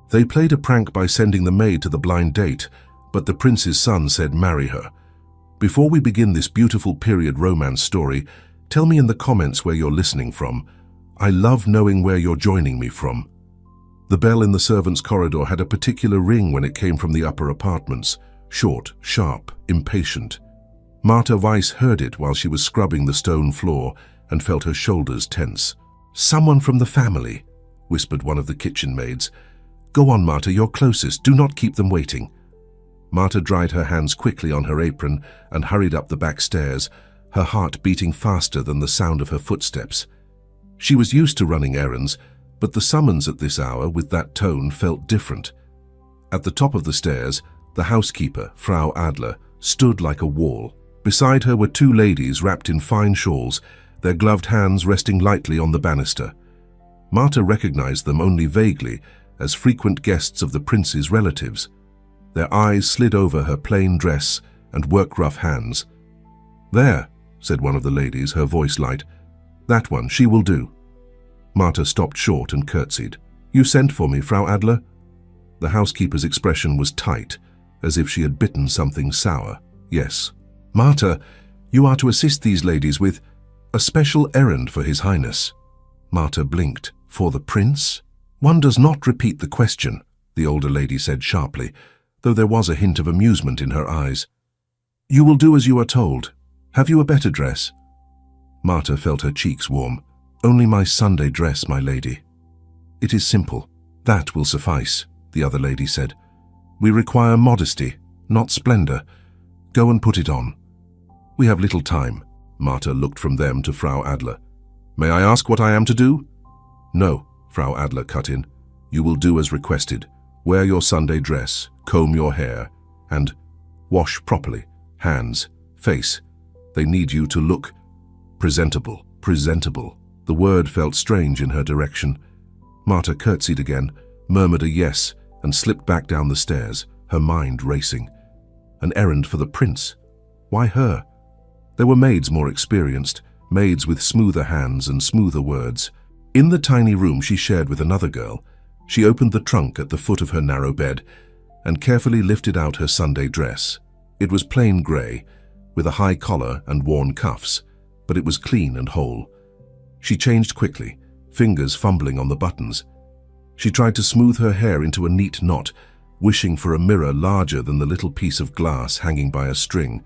They played a prank by sending the maid to the blind date, but the prince's son said marry her. Before we begin this beautiful period romance story, tell me in the comments where you're listening from. I love knowing where you're joining me from. The bell in the servants' corridor had a particular ring when it came from the upper apartments. Short, sharp, impatient. Marta Weiss heard it while she was scrubbing the stone floor and felt her shoulders tense. "Someone from the family," whispered one of the kitchen maids. "Go on, Marta, you're closest. Do not keep them waiting." Marta dried her hands quickly on her apron and hurried up the back stairs, her heart beating faster than the sound of her footsteps. She was used to running errands, but the summons at this hour with that tone felt different. At the top of the stairs, the housekeeper, Frau Adler, stood like a wall. Beside her were two ladies wrapped in fine shawls, their gloved hands resting lightly on the banister. Marta recognized them only vaguely as frequent guests of the prince's relatives. Their eyes slid over her plain dress and work-rough hands. "There," said one of the ladies, her voice light. "That one, she will do." Marta stopped short and curtsied. "You sent for me, Frau Adler?" The housekeeper's expression was tight, as if she had bitten something sour. "Yes." "Marta, you are to assist these ladies with a special errand for His Highness." Marta blinked. "For the prince?" "One does not repeat the question," the older lady said sharply, though there was a hint of amusement in her eyes. "You will do as you are told. Have you a better dress?" Marta felt her cheeks warm. "Only my Sunday dress, my lady." "It is simple. That will suffice," the other lady said. "We require modesty, not splendor. Go and put it on." "We have little time." Marta looked from them to Frau Adler. "May I ask what I am to do?" "No," Frau Adler cut in. "You will do as requested. Wear your Sunday dress, comb your hair, and wash properly. Hands, face. They need you to look presentable, presentable." The word felt strange in her direction. Marta curtsied again, murmured a yes, and slipped back down the stairs, her mind racing. An errand for the prince? Why her? There were maids more experienced, maids with smoother hands and smoother words. In the tiny room she shared with another girl, she opened the trunk at the foot of her narrow bed and carefully lifted out her Sunday dress. It was plain grey, with a high collar and worn cuffs, but it was clean and whole. She changed quickly, fingers fumbling on the buttons. She tried to smooth her hair into a neat knot, wishing for a mirror larger than the little piece of glass hanging by a string.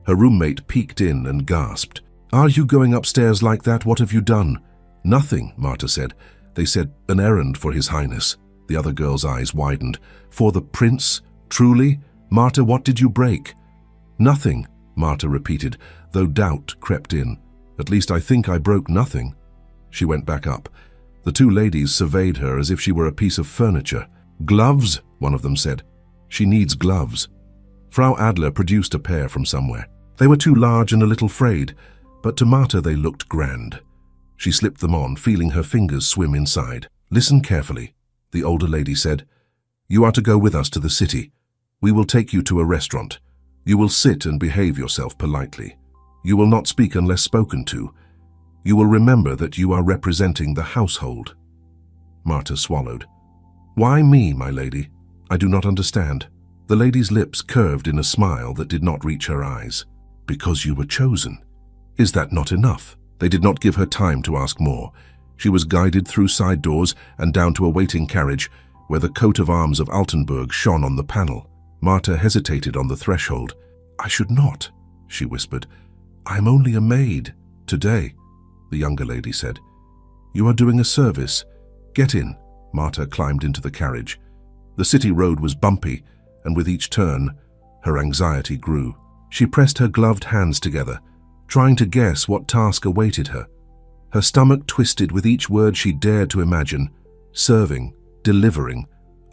Her roommate peeked in and gasped. "Are you going upstairs like that? What have you done?" "Nothing," Marta said. "They said an errand for His Highness." The other girl's eyes widened. "For the prince? Truly? Marta, what did you break?" "Nothing," Marta repeated, though doubt crept in. "At least I think I broke nothing." She went back up. The two ladies surveyed her as if she were a piece of furniture. "Gloves," one of them said. "She needs gloves." Frau Adler produced a pair from somewhere. They were too large and a little frayed, but to Marta they looked grand. She slipped them on, feeling her fingers swim inside. "Listen carefully," the older lady said. "You are to go with us to the city. We will take you to a restaurant. You will sit and behave yourself politely. You will not speak unless spoken to. You will remember that you are representing the household." Marta swallowed. "Why me, my lady? I do not understand." The lady's lips curved in a smile that did not reach her eyes. "Because you were chosen. Is that not enough?" They did not give her time to ask more. She was guided through side doors and down to a waiting carriage where the coat of arms of Altenburg shone on the panel. Marta hesitated on the threshold. "I should not," she whispered. "I am only a maid." "Today," the younger lady said. "You are doing a service. Get in." Marta climbed into the carriage. The city road was bumpy, and with each turn, her anxiety grew. She pressed her gloved hands together, trying to guess what task awaited her. Her stomach twisted with each word she dared to imagine. Serving, delivering,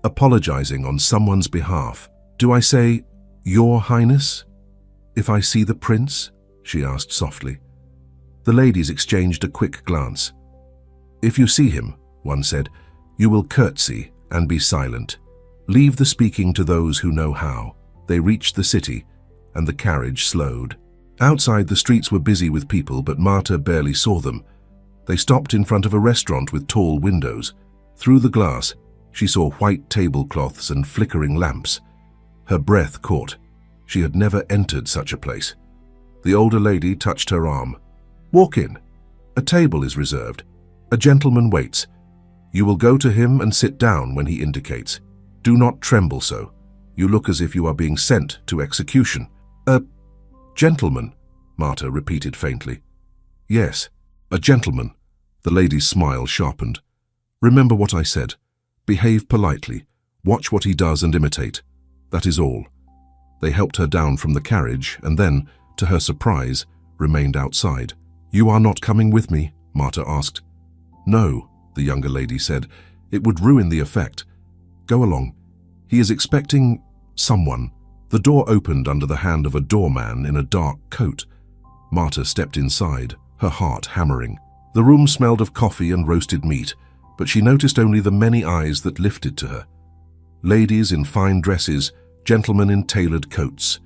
apologizing on someone's behalf. "Do I say, 'Your Highness'? If I see the prince?" she asked softly. The ladies exchanged a quick glance. "If you see him," one said, "you will curtsy and be silent. Leave the speaking to those who know how." They reached the city, and the carriage slowed. Outside, the streets were busy with people, but Marta barely saw them. They stopped in front of a restaurant with tall windows. Through the glass, She saw white tablecloths and flickering lamps. Her breath caught. She had never entered such a place. The older lady touched her arm. "Walk in. A table is reserved. A gentleman waits. You will go to him and sit down when he indicates. Do not tremble so. You look as if you are being sent to execution." "A gentleman," Marta repeated faintly. "Yes, a gentleman." The lady's smile sharpened. "Remember what I said. Behave politely. Watch what he does and imitate. That is all." They helped her down from the carriage and then, to her surprise, remained outside. "You are not coming with me?" Marta asked. "No," the younger lady said. "It would ruin the effect. Go along. He is expecting someone." The door opened under the hand of a doorman in a dark coat. Marta stepped inside, her heart hammering. The room smelled of coffee and roasted meat, but she noticed only the many eyes that lifted to her. Ladies in fine dresses, gentlemen in tailored coats.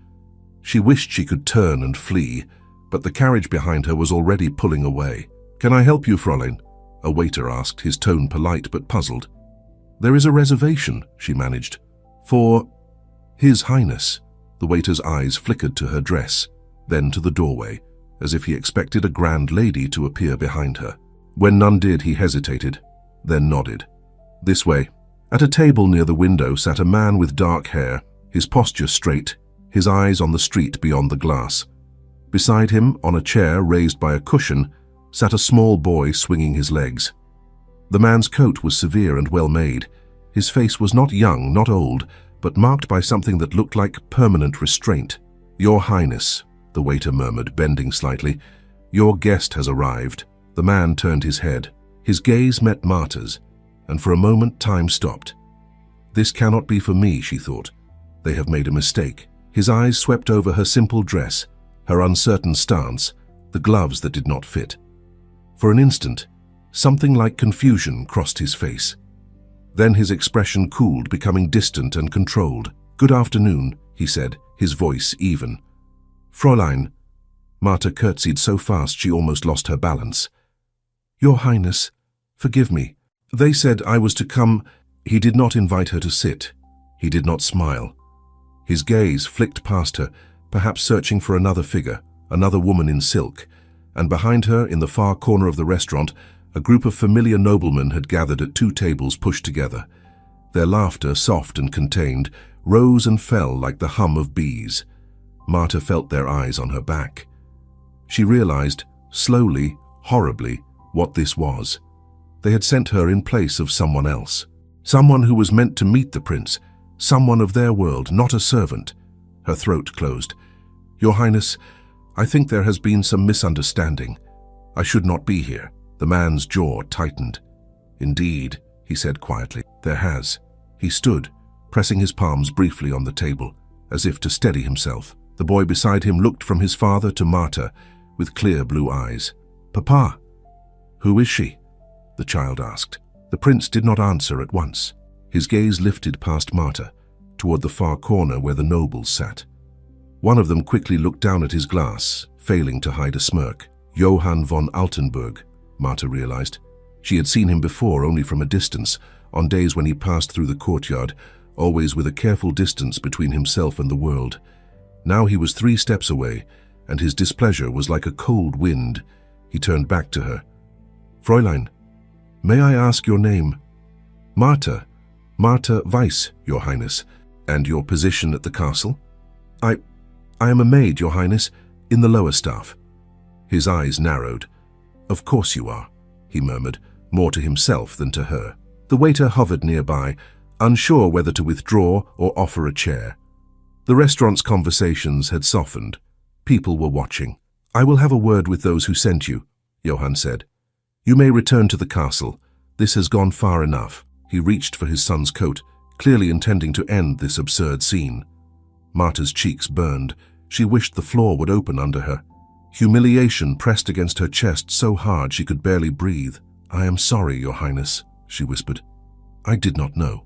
She wished she could turn and flee, but the carriage behind her was already pulling away. "Can I help you, Fräulein?" a waiter asked, his tone polite but puzzled. "There is a reservation," she managed. "For His Highness." The waiter's eyes flickered to her dress, then to the doorway, as if he expected a grand lady to appear behind her. When none did, he hesitated, then nodded. "This way." At a table near the window sat a man with dark hair, his posture straight, his eyes on the street beyond the glass. Beside him, on a chair raised by a cushion, sat a small boy swinging his legs. The man's coat was severe and well made. His face was not young, not old, but marked by something that looked like permanent restraint. "Your Highness," the waiter murmured, bending slightly, "your guest has arrived." The man turned his head. His gaze met Marta's, and for a moment time stopped. "This cannot be for me," she thought. "They have made a mistake." His eyes swept over her simple dress, her uncertain stance, the gloves that did not fit. For an instant, something like confusion crossed his face. Then his expression cooled, becoming distant and controlled. "Good afternoon," he said, his voice even. "Fräulein." Marta curtsied so fast she almost lost her balance. "Your Highness, forgive me. They said I was to come." He did not invite her to sit. He did not smile. His gaze flicked past her, perhaps searching for another figure, another woman in silk, and behind her, in the far corner of the restaurant, a group of familiar noblemen had gathered at two tables pushed together. Their laughter, soft and contained, rose and fell like the hum of bees. Marta felt their eyes on her back. She realized, slowly, horribly, what this was. They had sent her in place of someone else. Someone who was meant to meet the prince. Someone of their world, not a servant. Her throat closed. "Your Highness, I think there has been some misunderstanding. I should not be here." The man's jaw tightened. "Indeed," he said quietly, "there has." He stood, pressing his palms briefly on the table, as if to steady himself. The boy beside him looked from his father to Marta, with clear blue eyes. "Papa." "Who is she?" the child asked. The prince did not answer at once. His gaze lifted past Marta, toward the far corner where the nobles sat. One of them quickly looked down at his glass, failing to hide a smirk. Johann von Altenburg, Marta realized. She had seen him before, only from a distance, on days when he passed through the courtyard, always with a careful distance between himself and the world. Now he was 3 steps away, and his displeasure was like a cold wind. He turned back to her. "Fräulein, may I ask your name?" "Marta. Marta Weiss, Your Highness. And your position at the castle?" I am a maid, Your Highness, in the lower staff." His eyes narrowed. "Of course you are," he murmured, more to himself than to her. The waiter hovered nearby, unsure whether to withdraw or offer a chair. The restaurant's conversations had softened. People were watching. "I will have a word with those who sent you," Johann said. "You may return to the castle. This has gone far enough." He reached for his son's coat, clearly intending to end this absurd scene. Marta's cheeks burned. She wished the floor would open under her. Humiliation pressed against her chest so hard she could barely breathe. "I am sorry, Your Highness," she whispered. "I did not know.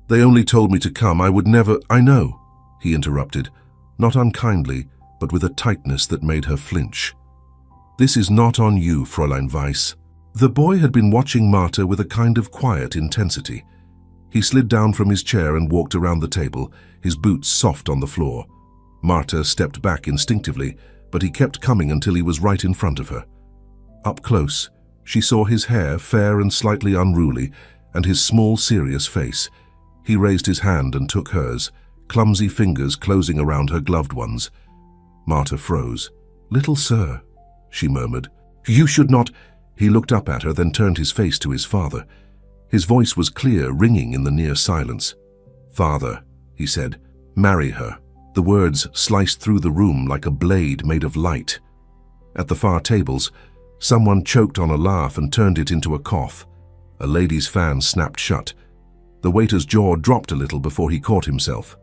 They only told me to come. I would never—" "I know," he interrupted, not unkindly, but with a tightness that made her flinch. "This is not on you, Fräulein Weiss." The boy had been watching Marta with a kind of quiet intensity. He slid down from his chair and walked around the table, his boots soft on the floor. Marta stepped back instinctively, but he kept coming until he was right in front of her. Up close, she saw his hair, fair and slightly unruly, and his small, serious face. He raised his hand and took hers, clumsy fingers closing around her gloved ones. Marta froze. "Little sir," she murmured. "You should not—" He looked up at her, then turned his face to his father. His voice was clear, ringing in the near silence. "Father," he said, "marry her." The words sliced through the room like a blade made of light. At the far tables, someone choked on a laugh and turned it into a cough. A lady's fan snapped shut. The waiter's jaw dropped a little before he caught himself.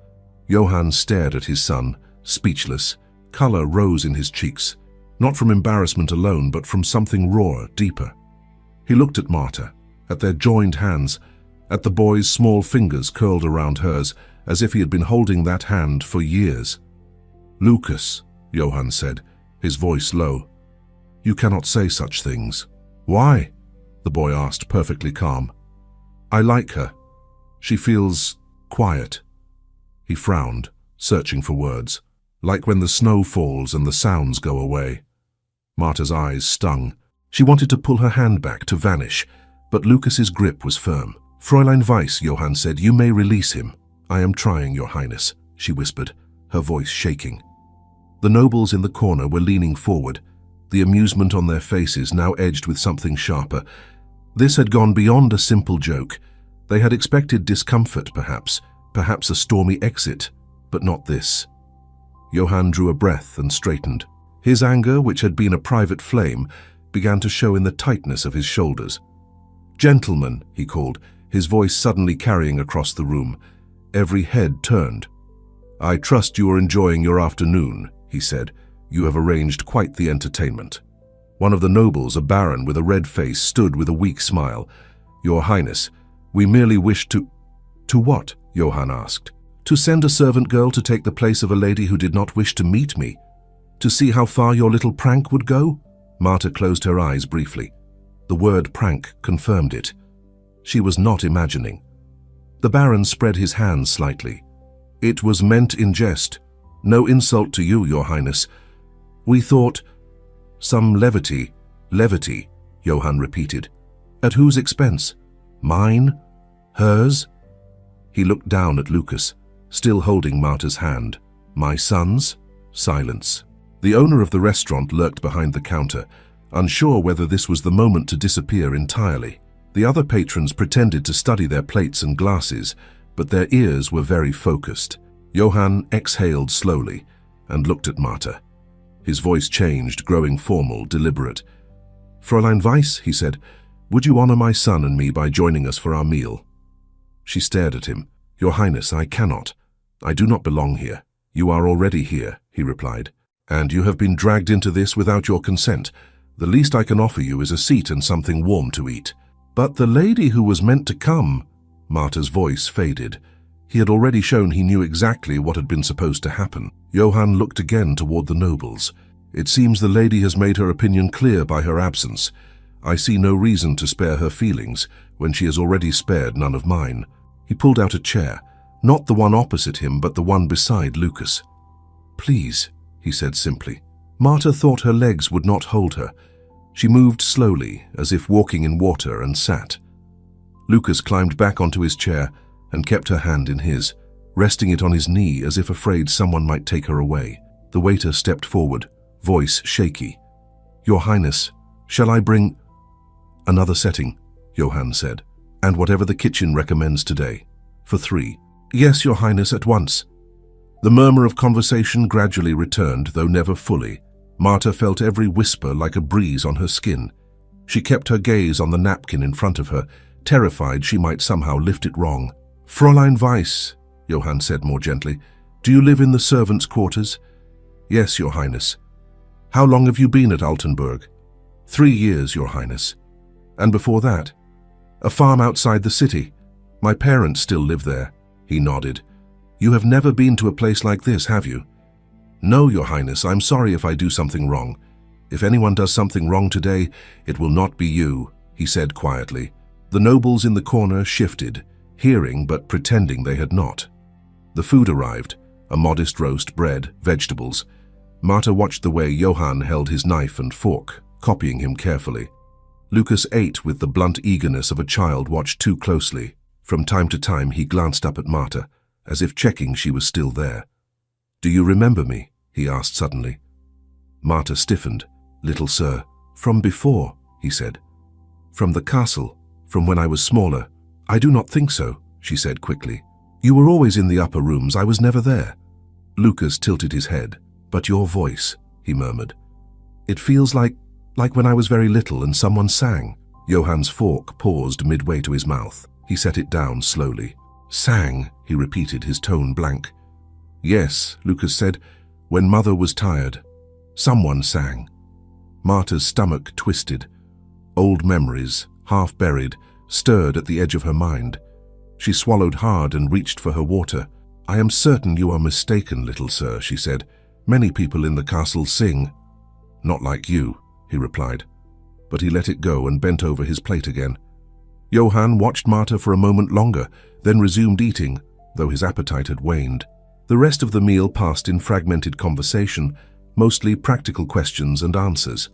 Johann stared at his son, speechless. Color rose in his cheeks, not from embarrassment alone, but from something rawer, deeper. He looked at Marta, at their joined hands, at the boy's small fingers curled around hers, as if he had been holding that hand for years. "Lucas," Johann said, his voice low, "you cannot say such things." "Why?" the boy asked, perfectly calm. "I like her. She feels quiet." He frowned, searching for words, like when the snow falls and the sounds go away. Marta's eyes stung. She wanted to pull her hand back, to vanish, but Lucas's grip was firm. "Fräulein Weiss," Johann said, "you may release him." "I am trying, Your Highness," she whispered, her voice shaking. The nobles in the corner were leaning forward, the amusement on their faces now edged with something sharper. This had gone beyond a simple joke. They had expected discomfort, perhaps a stormy exit, but not this. Johann drew a breath and straightened. His anger, which had been a private flame, began to show in the tightness of his shoulders. "Gentlemen," he called, his voice suddenly carrying across the room. Every head turned. "I trust you are enjoying your afternoon," he said. "You have arranged quite the entertainment." One of the nobles, a baron with a red face, stood with a weak smile. "Your Highness, we merely wish to—" "To what?" Johann asked. "To send a servant girl to take the place of a lady who did not wish to meet me. To see how far your little prank would go?" Marta closed her eyes briefly. The word prank confirmed it. She was not imagining. The baron spread his hands slightly. "It was meant in jest. No insult to you, Your Highness. We thought—" "Some levity, Johann repeated. "At whose expense? Mine? Hers?" He looked down at Lucas, still holding Marta's hand. "My son's?" Silence. The owner of the restaurant lurked behind the counter, unsure whether this was the moment to disappear entirely. The other patrons pretended to study their plates and glasses, but their ears were very focused. Johann exhaled slowly and looked at Marta. His voice changed, growing formal, deliberate. "Fräulein Weiss," he said, "would you honor my son and me by joining us for our meal?" She stared at him. "Your Highness, I cannot. I do not belong here." "You are already here," he replied, "and you have been dragged into this without your consent. The least I can offer you is a seat and something warm to eat." "But the lady who was meant to come—" Marta's voice faded. He had already shown he knew exactly what had been supposed to happen. Johann looked again toward the nobles. "It seems the lady has made her opinion clear by her absence. I see no reason to spare her feelings when she has already spared none of mine." He pulled out a chair, not the one opposite him, but the one beside Lucas. "Please," he said simply. Marta thought her legs would not hold her. She moved slowly, as if walking in water, and sat. Lucas climbed back onto his chair and kept her hand in his, resting it on his knee as if afraid someone might take her away. The waiter stepped forward, voice shaky. "Your Highness, shall I bring—" "Another setting," Johann said, "and whatever the kitchen recommends today. For 3. "Yes, Your Highness, at once." The murmur of conversation gradually returned, though never fully. Marta felt every whisper like a breeze on her skin. She kept her gaze on the napkin in front of her, terrified she might somehow lift it wrong. "Fräulein Weiss," Johann said more gently, "do you live in the servants' quarters?" "Yes, Your Highness." "How long have you been at Altenburg?" 3 years, Your Highness." "And before that?" "A farm outside the city. My parents still live there." He nodded. "You have never been to a place like this, have you?" "No, Your Highness, I'm sorry if I do something wrong. If anyone does something wrong today, it will not be you," he said quietly. The nobles in the corner shifted, hearing but pretending they had not. The food arrived, a modest roast, bread, vegetables. Marta watched the way Johann held his knife and fork, copying him carefully. Lucas ate with the blunt eagerness of a child watched too closely. From time to time he glanced up at Marta, as if checking she was still there. "Do you remember me?" he asked suddenly. Marta stiffened. "Little sir." "From before," he said. "From the castle, from when I was smaller." "I do not think so," she said quickly. "You were always in the upper rooms, I was never there." Lucas tilted his head. "But your voice," he murmured. "It feels like when I was very little and someone sang." Johann's fork paused midway to his mouth. He set it down slowly. "Sang," he repeated, his tone blank. "Yes," Lucas said, "when Mother was tired. Someone sang." Marta's stomach twisted. Old memories, half buried, stirred at the edge of her mind. She swallowed hard and reached for her water. "I am certain you are mistaken, little sir," she said. "Many people in the castle sing." "Not like you," he replied. But he let it go and bent over his plate again. Johann watched Marta for a moment longer, then resumed eating, though his appetite had waned. The rest of the meal passed in fragmented conversation, mostly practical questions and answers.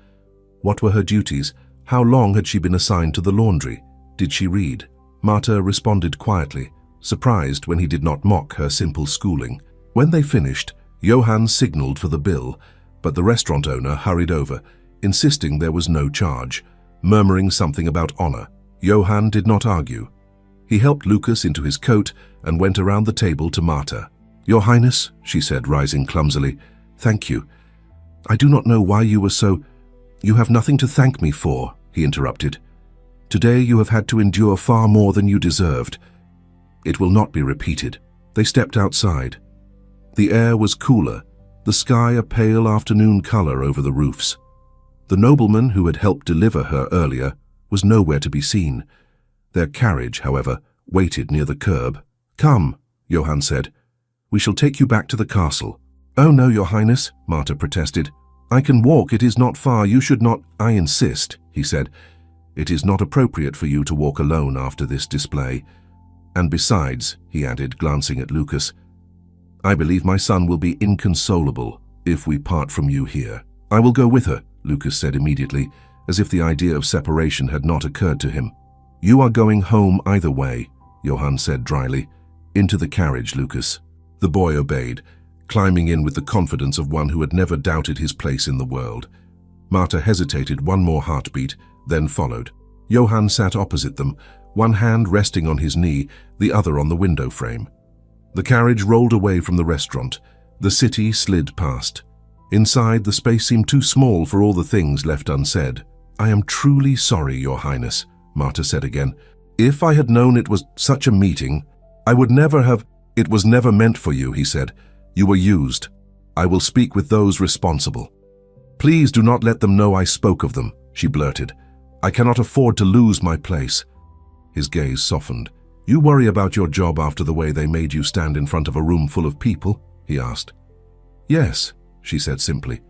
What were her duties? How long had she been assigned to the laundry? Did she read? Marta responded quietly, surprised when he did not mock her simple schooling. When they finished, Johann signaled for the bill, but the restaurant owner hurried over, insisting there was no charge, murmuring something about honor. Johann did not argue. He helped Lucas into his coat and went around the table to Marta. "Your Highness," she said, rising clumsily, "thank you. I do not know why you were so—" "You have nothing to thank me for," he interrupted. "Today you have had to endure far more than you deserved. It will not be repeated." They stepped outside. The air was cooler, the sky a pale afternoon color over the roofs. The nobleman who had helped deliver her earlier was nowhere to be seen. Their carriage, however, waited near the curb. "Come," Johann said. "We shall take you back to the castle." "Oh no, Your Highness," Marta protested. "I can walk, it is not far, you should not—" "I insist," he said. "It is not appropriate for you to walk alone after this display. And besides," he added, glancing at Lucas, "I believe my son will be inconsolable if we part from you here." "I will go with her," Lucas said immediately, as if the idea of separation had not occurred to him. "You are going home either way," Johann said dryly. "Into the carriage, Lucas." The boy obeyed, climbing in with the confidence of one who had never doubted his place in the world. Marta hesitated one more heartbeat, then followed. Johann sat opposite them, one hand resting on his knee, the other on the window frame. The carriage rolled away from the restaurant. The city slid past. Inside, the space seemed too small for all the things left unsaid. "I am truly sorry, Your Highness," Marta said again. "If I had known it was such a meeting, I would never have—" "It was never meant for you," he said. "You were used. I will speak with those responsible." "Please do not let them know I spoke of them," she blurted. "I cannot afford to lose my place." His gaze softened. "You worry about your job after the way they made you stand in front of a room full of people?" he asked. "Yes," she said simply.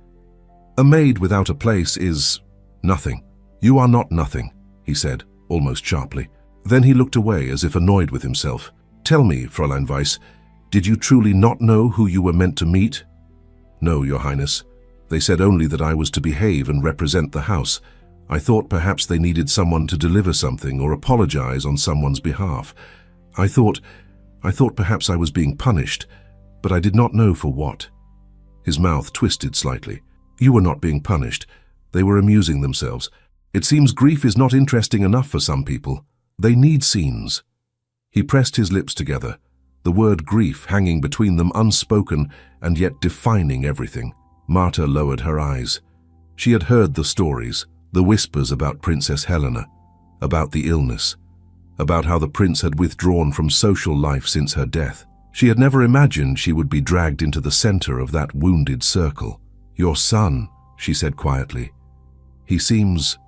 "A maid without a place is nothing." "You are not nothing," he said, almost sharply. Then he looked away as if annoyed with himself. "Tell me, Fräulein Weiss, did you truly not know who you were meant to meet?" "No, Your Highness. They said only that I was to behave and represent the house. I thought perhaps they needed someone to deliver something or apologize on someone's behalf. I thought perhaps I was being punished, but I did not know for what." His mouth twisted slightly. "You were not being punished. They were amusing themselves. It seems grief is not interesting enough for some people. They need scenes." He pressed his lips together, the word grief hanging between them unspoken and yet defining everything. Marta lowered her eyes. She had heard the stories, the whispers about Princess Helena, about the illness, about how the prince had withdrawn from social life since her death. She had never imagined she would be dragged into the center of that wounded circle. "Your son," she said quietly. "He seems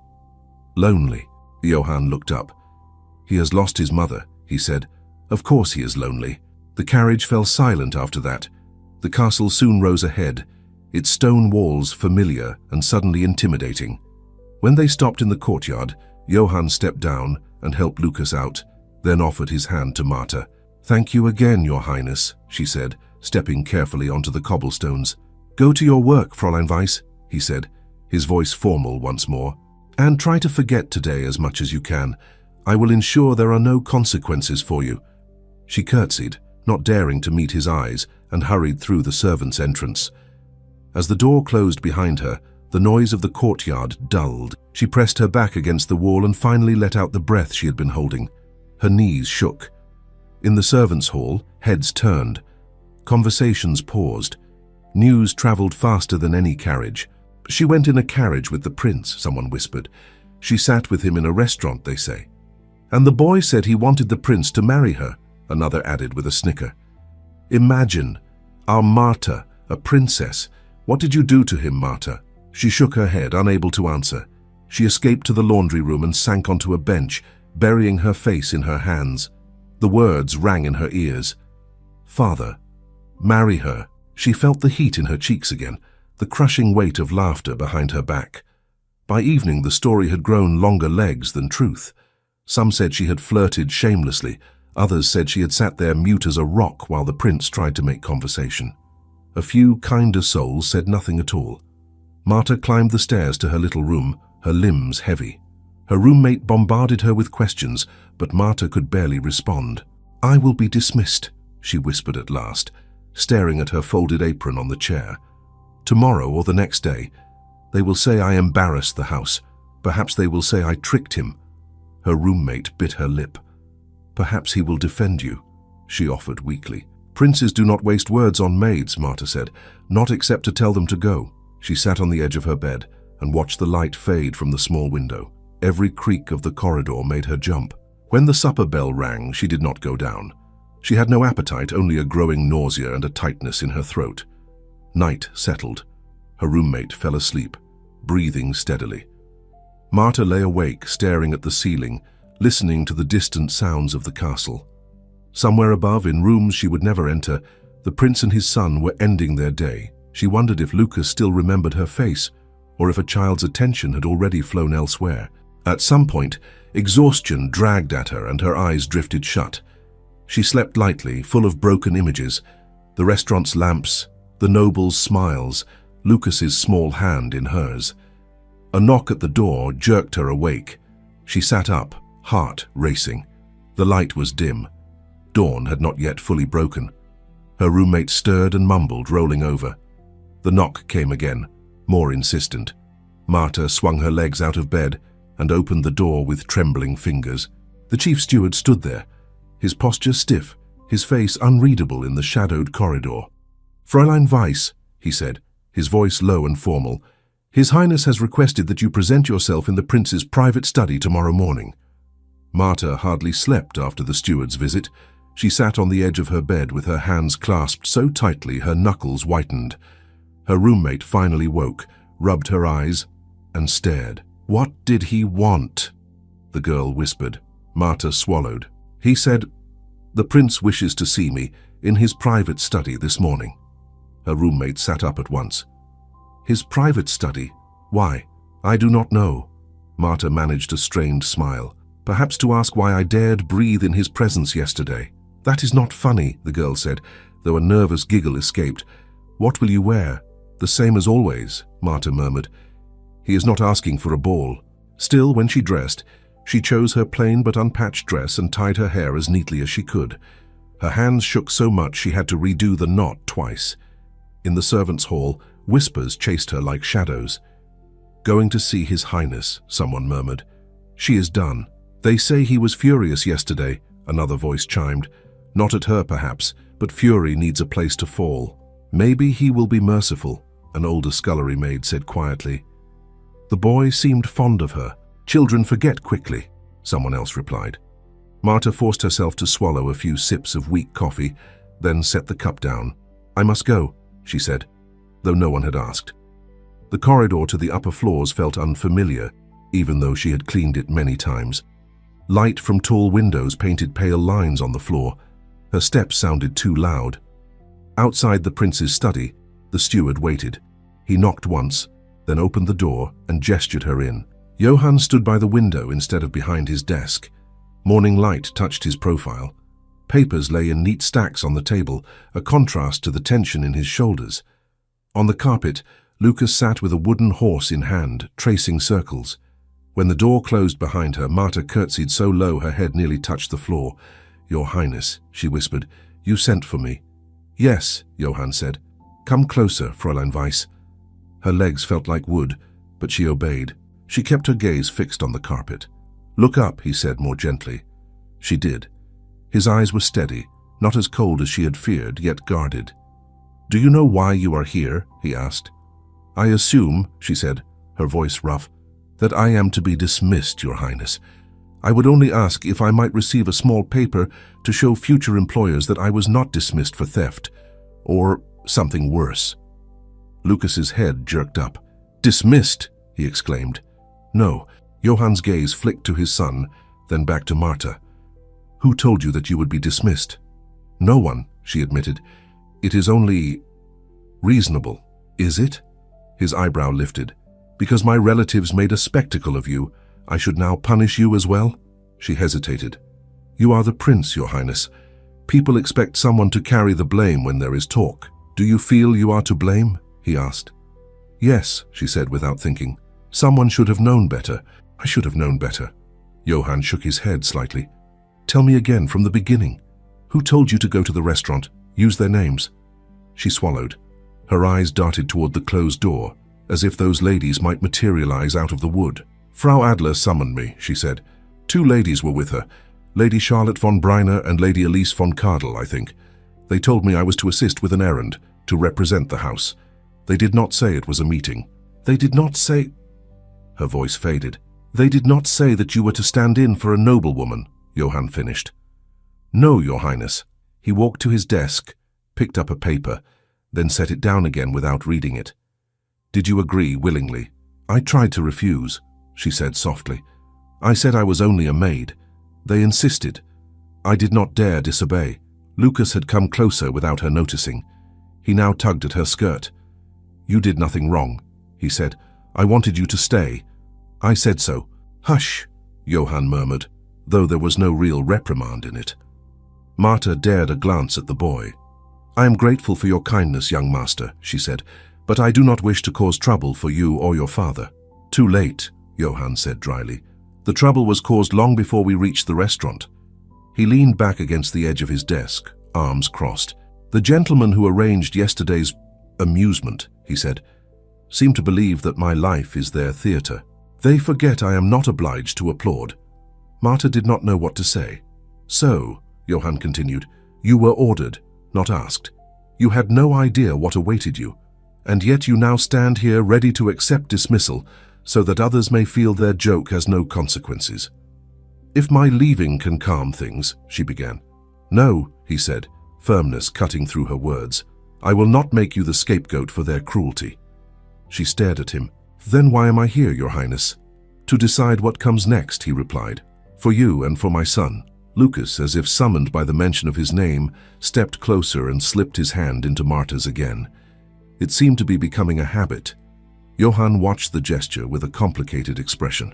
lonely." Johann looked up. "He has lost his mother," he said. "Of course he is lonely." The carriage fell silent after that. The castle soon rose ahead, its stone walls familiar and suddenly intimidating. When they stopped in the courtyard, Johann stepped down and helped Lucas out, then offered his hand to Marta. "Thank you again, Your Highness," she said, stepping carefully onto the cobblestones. "Go to your work, Fräulein Weiss," he said, his voice formal once more. "And try to forget today as much as you can. I will ensure there are no consequences for you." She curtsied, not daring to meet his eyes, and hurried through the servants' entrance. As the door closed behind her, the noise of the courtyard dulled. She pressed her back against the wall and finally let out the breath she had been holding. Her knees shook. In the servants' hall, heads turned. Conversations paused. News traveled faster than any carriage. "She went in a carriage with the prince," someone whispered. "She sat with him in a restaurant, they say. And the boy said he wanted the prince to marry her," another added with a snicker. "Imagine, our Marta, a princess. What did you do to him, Marta?" She shook her head, unable to answer. She escaped to the laundry room and sank onto a bench, burying her face in her hands. The words rang in her ears. "Father, marry her." She felt the heat in her cheeks again, the crushing weight of laughter behind her back. By evening, the story had grown longer legs than truth. Some said she had flirted shamelessly. Others said she had sat there mute as a rock while the prince tried to make conversation. A few kinder souls said nothing at all. Marta climbed the stairs to her little room, her limbs heavy. Her roommate bombarded her with questions, but Marta could barely respond. "I will be dismissed," she whispered at last, staring at her folded apron on the chair. "Tomorrow or the next day, they will say I embarrassed the house. Perhaps they will say I tricked him." Her roommate bit her lip. "Perhaps he will defend you," she offered weakly. "Princes do not waste words on maids," Marta said, "not except to tell them to go." She sat on the edge of her bed and watched the light fade from the small window. Every creak of the corridor made her jump. When the supper bell rang, she did not go down. She had no appetite, only a growing nausea and a tightness in her throat. Night settled. Her roommate fell asleep, breathing steadily. Marta lay awake, staring at the ceiling, listening to the distant sounds of the castle. Somewhere above, in rooms she would never enter, the prince and his son were ending their day. She wondered if Lucas still remembered her face, or if a child's attention had already flown elsewhere. At some point, exhaustion dragged at her and her eyes drifted shut. She slept lightly, full of broken images, the restaurant's lamps, the noble's smiles, Lucas's small hand in hers. A knock at the door jerked her awake. She sat up, heart racing. The light was dim. Dawn had not yet fully broken. Her roommate stirred and mumbled, rolling over. The knock came again, more insistent. Marta swung her legs out of bed and opened the door with trembling fingers. The chief steward stood there, his posture stiff, his face unreadable in the shadowed corridor. "Fräulein Weiss," he said, his voice low and formal, "His Highness has requested that you present yourself in the prince's private study tomorrow morning." Marta hardly slept after the steward's visit. She sat on the edge of her bed with her hands clasped so tightly her knuckles whitened. Her roommate finally woke, rubbed her eyes, and stared. "What did he want?" the girl whispered. Marta swallowed. "He said, 'The prince wishes to see me in his private study this morning.'" Her roommate sat up at once. "His private study? Why? I do not know." Marta managed a strained smile. "Perhaps to ask why I dared breathe in his presence yesterday." "That is not funny," the girl said, though a nervous giggle escaped. "What will you wear?" "The same as always," Marta murmured. "He is not asking for a ball." Still, when she dressed, she chose her plain but unpatched dress and tied her hair as neatly as she could. Her hands shook so much she had to redo the knot twice. In the servants' hall, whispers chased her like shadows. "Going to see His Highness," someone murmured. "She is done." "They say he was furious yesterday," another voice chimed. "Not at her, perhaps, but fury needs a place to fall." "Maybe he will be merciful," an older scullery maid said quietly. "The boy seemed fond of her. Children forget quickly," someone else replied. Marta forced herself to swallow a few sips of weak coffee, then set the cup down. "I must go," she said, though no one had asked. The corridor to the upper floors felt unfamiliar, even though she had cleaned it many times. Light from tall windows painted pale lines on the floor. Her steps sounded too loud. Outside the prince's study, the steward waited. He knocked once, then opened the door and gestured her in. Johann stood by the window instead of behind his desk. Morning light touched his profile. Papers lay in neat stacks on the table, a contrast to the tension in his shoulders. On the carpet, Lucas sat with a wooden horse in hand, tracing circles. When the door closed behind her, Marta curtsied so low her head nearly touched the floor. "Your Highness," she whispered, "you sent for me." "Yes," Johann said. "Come closer, Fräulein Weiss." Her legs felt like wood, but she obeyed. She kept her gaze fixed on the carpet. "Look up," he said more gently. She did. His eyes were steady, not as cold as she had feared, yet guarded. "Do you know why you are here?" he asked. "I assume," she said, her voice rough, "that I am to be dismissed, Your Highness. I would only ask if I might receive a small paper to show future employers that I was not dismissed for theft, or something worse." Lucas's head jerked up. "Dismissed?" he exclaimed. "No." Johann's gaze flicked to his son, then back to Marta. "Who told you that you would be dismissed?" "No one," she admitted. "It is only reasonable." "Is it?" His eyebrow lifted. "Because my relatives made a spectacle of you, I should now punish you as well?" She hesitated. "You are the prince, Your Highness. People expect someone to carry the blame when there is talk. Do you feel you are to blame?" he asked. "Yes," she said without thinking. "Someone should have known better. I should have known better." Johann shook his head slightly. "Tell me again from the beginning. Who told you to go to the restaurant? Use their names." She swallowed. Her eyes darted toward the closed door, as if those ladies might materialize out of the wood. "Frau Adler summoned me," she said. "Two ladies were with her. Lady Charlotte von Breiner and Lady Elise von Kardel, I think. They told me I was to assist with an errand, to represent the house. They did not say it was a meeting. They did not say—" Her voice faded. "They did not say that you were to stand in for a noblewoman," Johann finished. "No, Your Highness." He walked to his desk, picked up a paper, then set it down again without reading it. "Did you agree willingly?" "I tried to refuse," she said softly. "I said I was only a maid. They insisted. I did not dare disobey." Lucas had come closer without her noticing. He now tugged at her skirt. "You did nothing wrong," he said. "I wanted you to stay. I said so." "Hush," Johann murmured, though there was no real reprimand in it. Marta dared a glance at the boy. "I am grateful for your kindness, young master," she said, "but I do not wish to cause trouble for you or your father." "Too late," Johann said dryly. "The trouble was caused long before we reached the restaurant." He leaned back against the edge of his desk, arms crossed. "The gentleman who arranged yesterday's amusement," he said, "seem to believe that my life is their theatre. They forget I am not obliged to applaud." Marta did not know what to say. "So," Johann continued, "you were ordered, not asked. You had no idea what awaited you, and yet you now stand here ready to accept dismissal so that others may feel their joke has no consequences." "If my leaving can calm things," she began. "No," he said, firmness cutting through her words. "I will not make you the scapegoat for their cruelty." She stared at him. "Then why am I here, Your Highness?" "To decide what comes next," he replied. "For you and for my son." Lucas, as if summoned by the mention of his name, stepped closer and slipped his hand into Marta's again. It seemed to be becoming a habit. Johann watched the gesture with a complicated expression.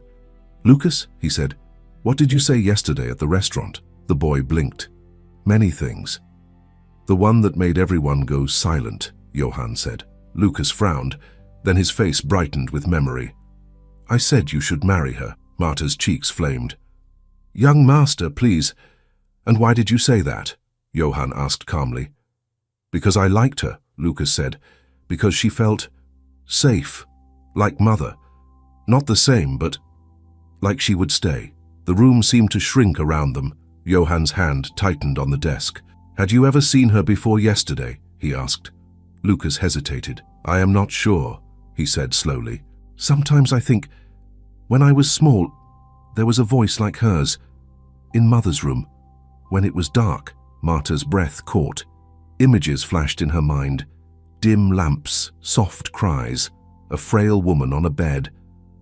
"Lucas," he said, "what did you say yesterday at the restaurant?" The boy blinked. "Many things." "The one that made everyone go silent," Johann said. Lucas frowned, then his face brightened with memory. "I said you should marry her." Marta's cheeks flamed. "Young master, please. And why did you say that?" Johann asked calmly. "Because I liked her," Lucas said. "Because she felt safe, like mother. Not the same, but like she would stay." The room seemed to shrink around them. Johann's hand tightened on the desk. "Had you ever seen her before yesterday?" he asked. Lucas hesitated. "I am not sure," he said slowly. "Sometimes I think, when I was small, there was a voice like hers, in Mother's room, when it was dark." Marta's breath caught. Images flashed in her mind. Dim lamps, soft cries, a frail woman on a bed,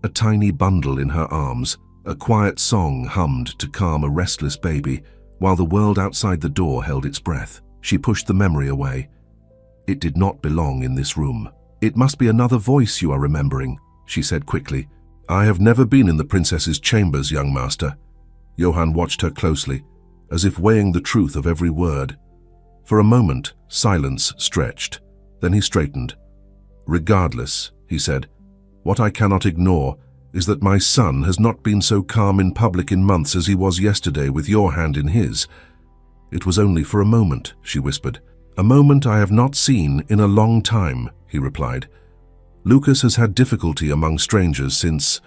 a tiny bundle in her arms, a quiet song hummed to calm a restless baby, while the world outside the door held its breath. She pushed the memory away. It did not belong in this room. "It must be another voice you are remembering," she said quickly. "I have never been in the princess's chambers, young master." Johann watched her closely, as if weighing the truth of every word. For a moment, silence stretched. Then he straightened. "Regardless," he said, "what I cannot ignore is that my son has not been so calm in public in months as he was yesterday with your hand in his." "It was only for a moment," she whispered. "A moment I have not seen in a long time," he replied. "Lucas has had difficulty among strangers since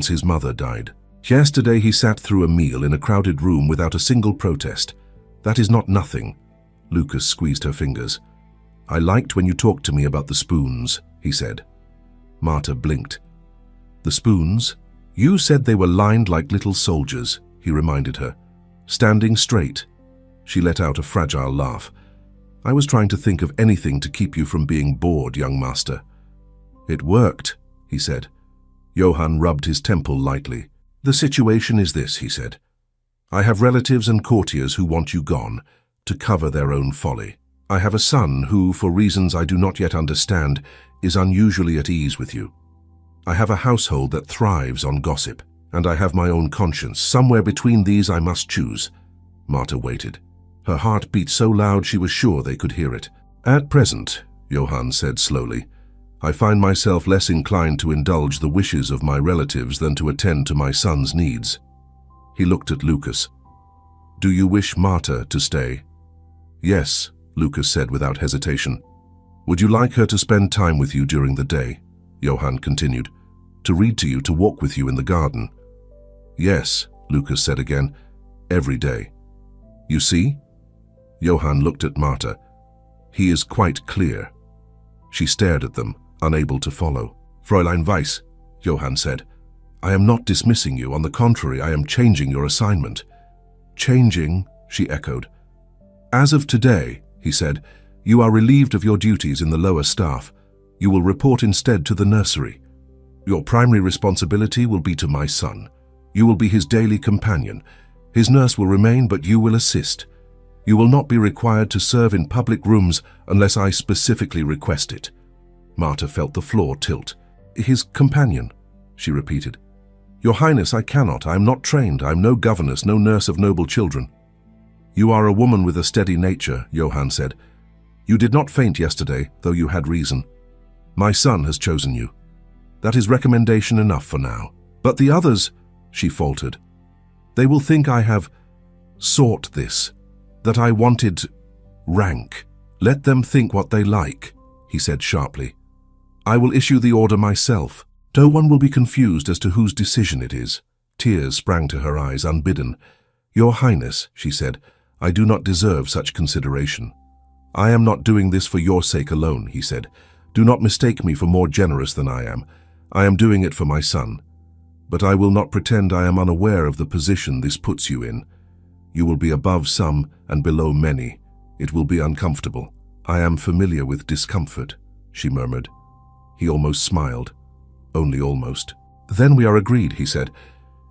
his mother died. Yesterday he sat through a meal in a crowded room without a single protest. That is not nothing." Lucas squeezed her fingers. "I liked when you talked to me about the spoons," he said. Marta blinked. "The spoons? You said they were lined like little soldiers," he reminded her. "Standing straight." She let out a fragile laugh. "I was trying to think of anything to keep you from being bored, young master." "It worked," he said. Johann rubbed his temple lightly. "The situation is this," he said. "I have relatives and courtiers who want you gone, to cover their own folly. I have a son who, for reasons I do not yet understand, is unusually at ease with you. I have a household that thrives on gossip, and I have my own conscience. Somewhere between these I must choose." Marta waited. Her heart beat so loud she was sure they could hear it. "At present," Johann said slowly, "I find myself less inclined to indulge the wishes of my relatives than to attend to my son's needs." He looked at Lucas. "Do you wish Marta to stay?" "Yes," Lucas said without hesitation. "Would you like her to spend time with you during the day?" Johann continued. "To read to you, to walk with you in the garden?" "Yes," Lucas said again, "every day." "You see?" Johann looked at Marta. "He is quite clear." She stared at them, unable to follow. "Fräulein Weiss," Johann said, "I am not dismissing you. On the contrary, I am changing your assignment." "Changing?" she echoed. "As of today," he said, "you are relieved of your duties in the lower staff. You will report instead to the nursery. Your primary responsibility will be to my son. You will be his daily companion. His nurse will remain, but you will assist. You will not be required to serve in public rooms unless I specifically request it." Marta felt the floor tilt. "His companion," she repeated. "Your Highness, I cannot. I am not trained. I am no governess, no nurse of noble children." "You are a woman with a steady nature," Johann said. "You did not faint yesterday, though you had reason. My son has chosen you. That is recommendation enough for now. But the others," she faltered, "they will think I have sought this, that I wanted rank. Let them think what they like," he said sharply. "I will issue the order myself. No one will be confused as to whose decision it is." Tears sprang to her eyes unbidden. "Your Highness," she said, "I do not deserve such consideration." "I am not doing this for your sake alone," he said. "Do not mistake me for more generous than I am. I am doing it for my son. But I will not pretend I am unaware of the position this puts you in. You will be above some and below many. It will be uncomfortable. I am familiar with discomfort," she murmured. He almost smiled. Only almost. "Then we are agreed," he said.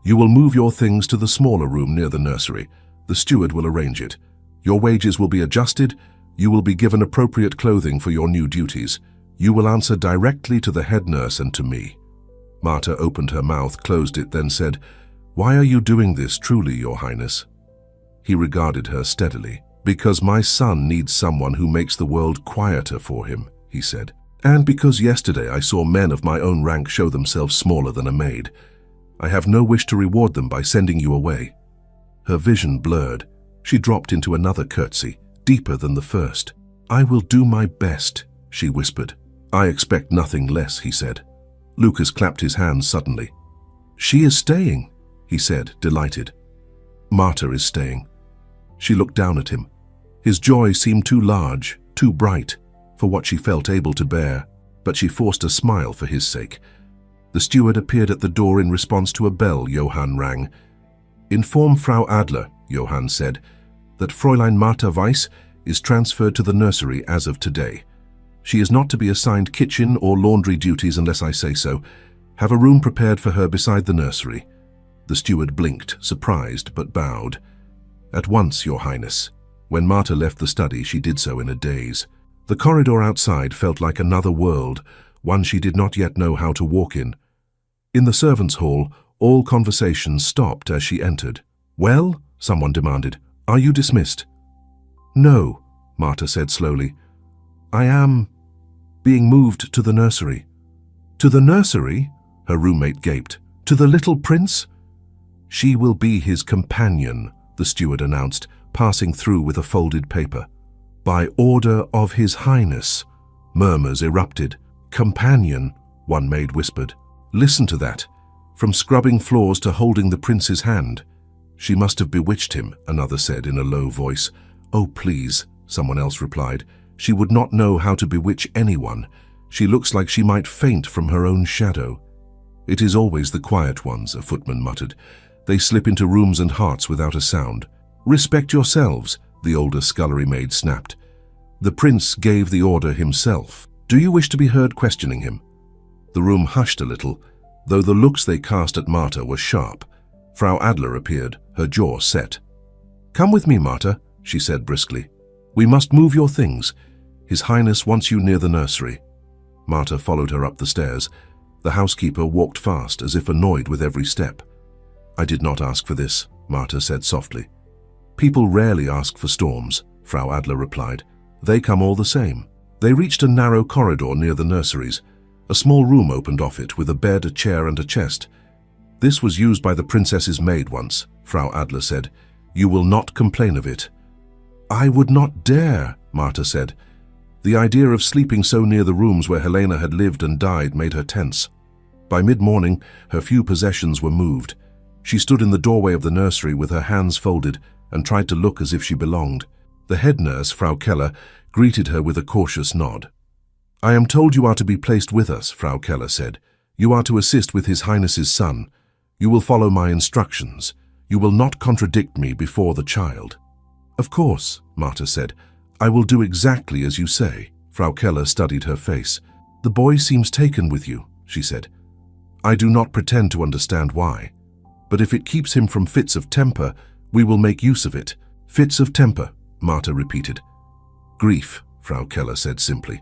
"You will move your things to the smaller room near the nursery. The steward will arrange it. Your wages will be adjusted. You will be given appropriate clothing for your new duties. You will answer directly to the head nurse and to me." Marta opened her mouth, closed it, then said, "Why are you doing this truly, Your Highness?" He regarded her steadily. "Because my son needs someone who makes the world quieter for him," he said. "And because yesterday I saw men of my own rank show themselves smaller than a maid. I have no wish to reward them by sending you away." Her vision blurred. She dropped into another curtsy, deeper than the first. "I will do my best," she whispered. "I expect nothing less," he said. Lucas clapped his hands suddenly. "She is staying," he said, delighted. "Marta is staying." She looked down at him. His joy seemed too large, too bright, for what she felt able to bear, but she forced a smile for his sake. The steward appeared at the door in response to a bell Johann rang. "Inform Frau Adler," Johann said, "that Fräulein Marta Weiss is transferred to the nursery as of today. She is not to be assigned kitchen or laundry duties unless I say so. Have a room prepared for her beside the nursery." The steward blinked, surprised, but bowed. "At once, Your Highness." When Marta left the study, she did so in a daze. The corridor outside felt like another world, one she did not yet know how to walk in. In the servants' hall, all conversations stopped as she entered. "Well," someone demanded, "are you dismissed?" "No," Marta said slowly. "I am being moved to the nursery." "To the nursery?" her roommate gaped. "To the little prince?" "She will be his companion," the steward announced, passing through with a folded paper. "By order of His Highness." Murmurs erupted. "Companion," one maid whispered. "Listen to that. From scrubbing floors to holding the prince's hand." "She must have bewitched him," another said in a low voice. "Oh, please," someone else replied. "She would not know how to bewitch anyone. She looks like she might faint from her own shadow." "It is always the quiet ones," a footman muttered. "They slip into rooms and hearts without a sound." "Respect yourselves," the older scullery maid snapped. "The prince gave the order himself. Do you wish to be heard questioning him?" The room hushed a little, though the looks they cast at Marta were sharp. Frau Adler appeared, her jaw set. "Come with me, Marta," she said briskly. "We must move your things. His Highness wants you near the nursery." Marta followed her up the stairs. The housekeeper walked fast, as if annoyed with every step. "I did not ask for this," Marta said softly. "People rarely ask for storms," Frau Adler replied. "They come all the same." They reached a narrow corridor near the nurseries. A small room opened off it, with a bed, a chair, and a chest. "This was used by the princess's maid once," Frau Adler said. "You will not complain of it." "I would not dare," Marta said. The idea of sleeping so near the rooms where Helena had lived and died made her tense. By mid-morning, her few possessions were moved. She stood in the doorway of the nursery with her hands folded and tried to look as if she belonged. The head nurse, Frau Keller, greeted her with a cautious nod. "I am told you are to be placed with us," Frau Keller said. "You are to assist with His Highness's son. You will follow my instructions. You will not contradict me before the child." "Of course," Marta said. "I will do exactly as you say." Frau Keller studied her face. "The boy seems taken with you," she said. "I do not pretend to understand why. But if it keeps him from fits of temper, we will make use of it." "Fits of temper," Marta repeated. "Grief," Frau Keller said simply.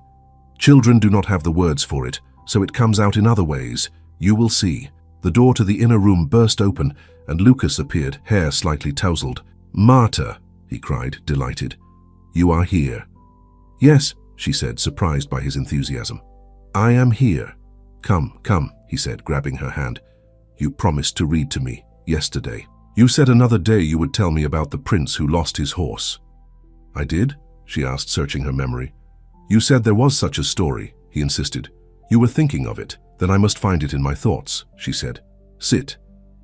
"Children do not have the words for it, so it comes out in other ways. You will see." The door to the inner room burst open, and Lucas appeared, hair slightly tousled. "Marta," he cried, delighted. "You are here." "Yes," she said, surprised by his enthusiasm. "I am here." "Come, come," he said, grabbing her hand. "You promised to read to me yesterday. You said another day you would tell me about the prince who lost his horse." "I did?" she asked, searching her memory. "You said there was such a story," he insisted. "You were thinking of it. Then I must find it in my thoughts," she said. "Sit,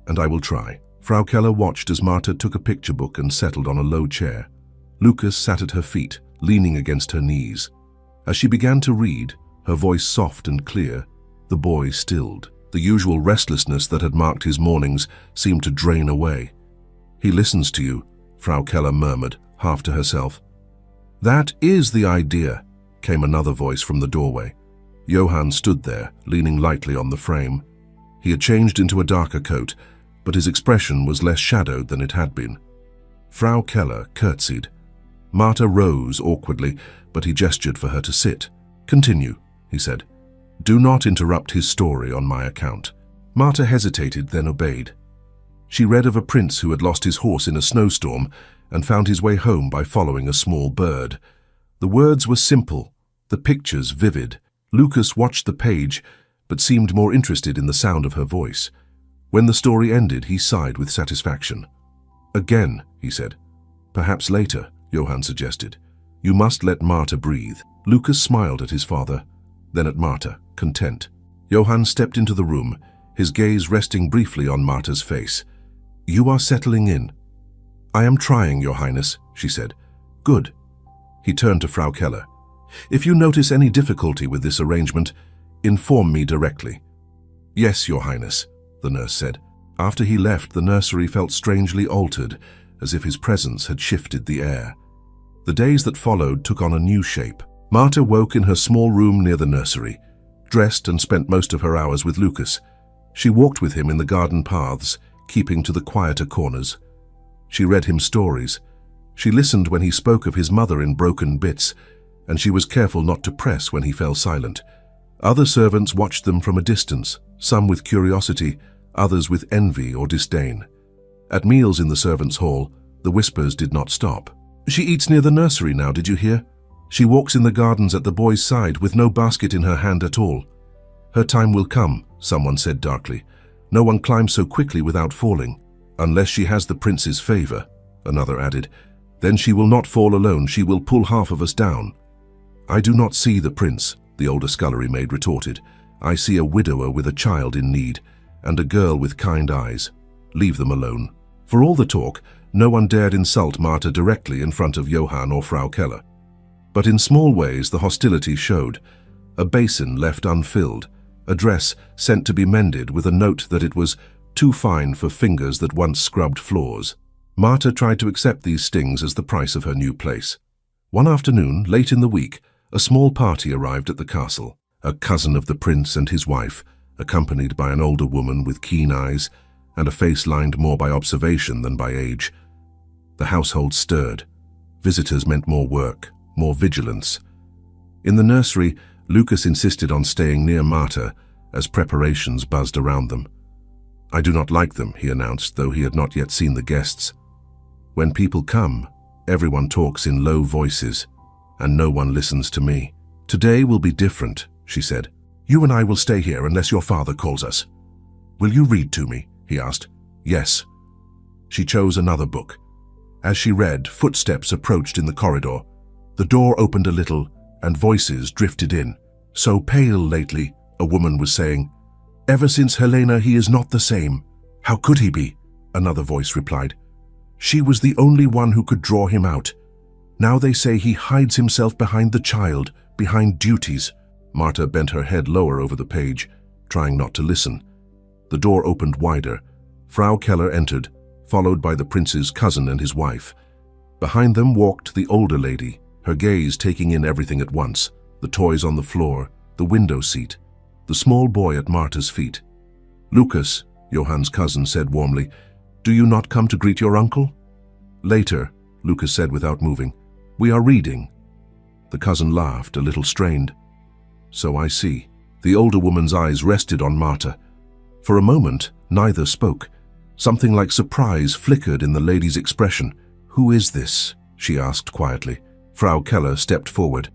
and I will try." Frau Keller watched as Marta took a picture book and settled on a low chair. Lucas sat at her feet, leaning against her knees. As she began to read, her voice soft and clear, the boy stilled. The usual restlessness that had marked his mornings seemed to drain away. "He listens to you," Frau Keller murmured, half to herself. "That is the idea," came another voice from the doorway. Johann stood there, leaning lightly on the frame. He had changed into a darker coat, but his expression was less shadowed than it had been. Frau Keller curtsied. Marta rose awkwardly, but he gestured for her to sit. "Continue," he said. "Do not interrupt his story on my account." Marta hesitated, then obeyed. She read of a prince who had lost his horse in a snowstorm and found his way home by following a small bird. The words were simple, the pictures vivid. Lucas watched the page, but seemed more interested in the sound of her voice. When the story ended, he sighed with satisfaction. "Again," he said. "Perhaps later," Johann suggested. "You must let Marta breathe." Lucas smiled at his father, then at Marta, content. Johann stepped into the room, his gaze resting briefly on Marta's face. "You are settling in." "I am trying, Your Highness," she said. "Good." He turned to Frau Keller. "If you notice any difficulty with this arrangement, inform me directly." "Yes, Your Highness," the nurse said. After he left, the nursery felt strangely altered, as if his presence had shifted the air. The days that followed took on a new shape. Marta woke in her small room near the nursery, dressed and spent most of her hours with Lucas. She walked with him in the garden paths, keeping to the quieter corners. She read him stories. She listened when he spoke of his mother in broken bits, and she was careful not to press when he fell silent. Other servants watched them from a distance, some with curiosity, others with envy or disdain. At meals in the servants' hall, the whispers did not stop. "She eats near the nursery now, did you hear? She walks in the gardens at the boy's side with no basket in her hand at all. Her time will come," someone said darkly. "No one climbs so quickly without falling." "Unless she has the prince's favor," another added. "Then she will not fall alone, she will pull half of us down." "I do not see the prince," the older scullery maid retorted. "I see a widower with a child in need, and a girl with kind eyes. Leave them alone." For all the talk, no one dared insult Martha directly in front of Johann or Frau Keller. But in small ways the hostility showed. A basin left unfilled, a dress sent to be mended with a note that it was too fine for fingers that once scrubbed floors. Martha tried to accept these stings as the price of her new place. One afternoon, late in the week, a small party arrived at the castle. A cousin of the prince and his wife, accompanied by an older woman with keen eyes and a face lined more by observation than by age. The household stirred. Visitors meant more work, more vigilance. In the nursery, Lucas insisted on staying near Martha as preparations buzzed around them. "I do not like them," he announced, though he had not yet seen the guests. "When people come, everyone talks in low voices, and no one listens to me. Today will be different," she said. "You and I will stay here unless your father calls us." "Will you read to me?" he asked. "Yes." She chose another book. As she read, footsteps approached in the corridor. The door opened a little, and voices drifted in. "So pale lately," a woman was saying. "Ever since Helena, he is not the same." "How could he be?" another voice replied. "She was the only one who could draw him out. Now they say he hides himself behind the child, behind duties." Martha bent her head lower over the page, trying not to listen. The door opened wider. Frau Keller entered, followed by the prince's cousin and his wife. Behind them walked the older lady, her gaze taking in everything at once: the toys on the floor, the window seat, the small boy at Martha's feet. "Lucas," Johann's cousin said warmly, "do you not come to greet your uncle?" "Later," Lucas said without moving. "We are reading." The cousin laughed, a little strained. "So I see." The older woman's eyes rested on Martha. For a moment, neither spoke. Something like surprise flickered in the lady's expression. "Who is this?" she asked quietly. Frau Keller stepped forward.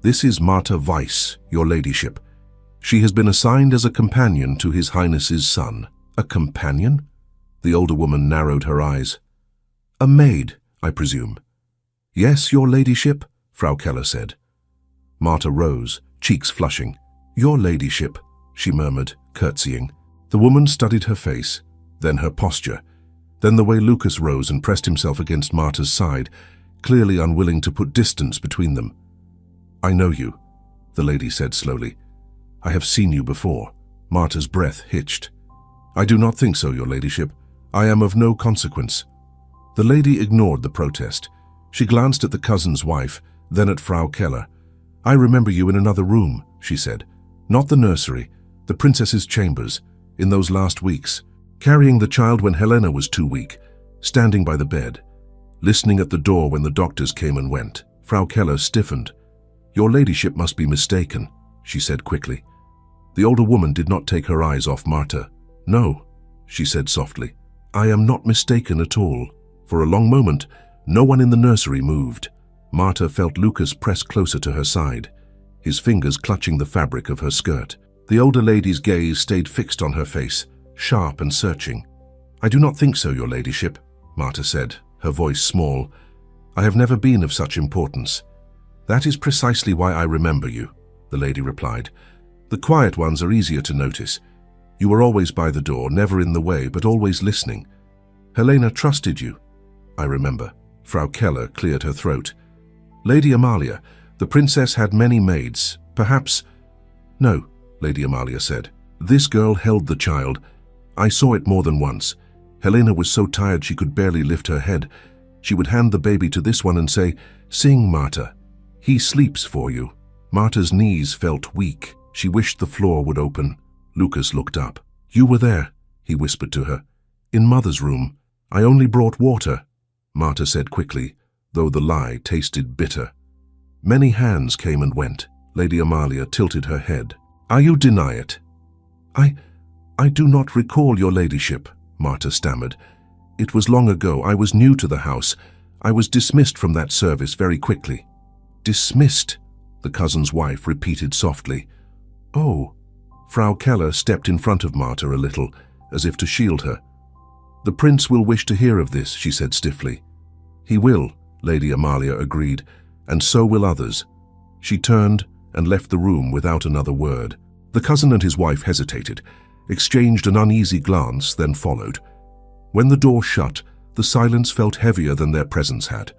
"This is Martha Weiss, your ladyship. She has been assigned as a companion to His Highness's son." "A companion?" The older woman narrowed her eyes. "A maid, I presume." "Yes, your ladyship," Frau Keller said. Martha rose, cheeks flushing. "Your ladyship," she murmured, curtsying. The woman studied her face, then her posture, then the way Lucas rose and pressed himself against Martha's side, clearly unwilling to put distance between them. "I know you," the lady said slowly. "I have seen you before." Martha's breath hitched. "I do not think so, your ladyship. I am of no consequence." The lady ignored the protest. She glanced at the cousin's wife, then at Frau Keller. "I remember you in another room," she said. "Not the nursery, the princess's chambers, in those last weeks, carrying the child when Helena was too weak, standing by the bed, listening at the door when the doctors came and went." Frau Keller stiffened. "Your ladyship must be mistaken," she said quickly. The older woman did not take her eyes off Martha. "No," she said softly. "I am not mistaken at all." For a long moment, no one in the nursery moved. Martha felt Lucas press closer to her side, his fingers clutching the fabric of her skirt. The older lady's gaze stayed fixed on her face, sharp and searching. "I do not think so, your ladyship," Martha said, her voice small. "I have never been of such importance." "That is precisely why I remember you," the lady replied. "The quiet ones are easier to notice. You were always by the door, never in the way, but always listening. Helena trusted you." "I remember." Frau Keller cleared her throat. "Lady Amalia, the princess had many maids. Perhaps—" "No," Lady Amalia said. "This girl held the child. I saw it more than once. Helena was so tired she could barely lift her head. She would hand the baby to this one and say, 'Sing, Martha. He sleeps for you.' Martha's knees felt weak. She wished the floor would open." Lucas looked up. "You were there," he whispered to her. "In Mother's room. I only brought water," Martha said quickly, though the lie tasted bitter. "Many hands came and went." Lady Amalia tilted her head. "Are you deny it?" I do not recall, your ladyship," Martha stammered. It was long ago. I was new to the house. I was dismissed from that service very quickly." "Dismissed?" the cousin's wife repeated softly. "Oh." Frau Keller stepped in front of Marta a little, as if to shield her. "The prince will wish to hear of this," she said stiffly. "He will," Lady Amalia agreed, "and so will others." She turned and left the room without another word. The cousin and his wife hesitated, exchanged an uneasy glance, then followed. When the door shut, the silence felt heavier than their presence had.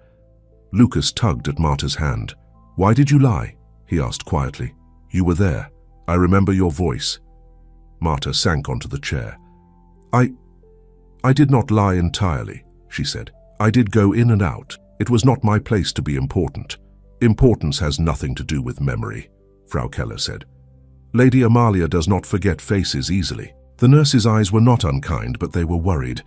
Lucas tugged at Marta's hand. "Why did you lie?" he asked quietly. "You were there. I remember your voice." Marta sank onto the chair. I did not lie entirely," she said. "I did go in and out. It was not my place to be important." "Importance has nothing to do with memory," Frau Keller said. "Lady Amalia does not forget faces easily." The nurse's eyes were not unkind, but they were worried.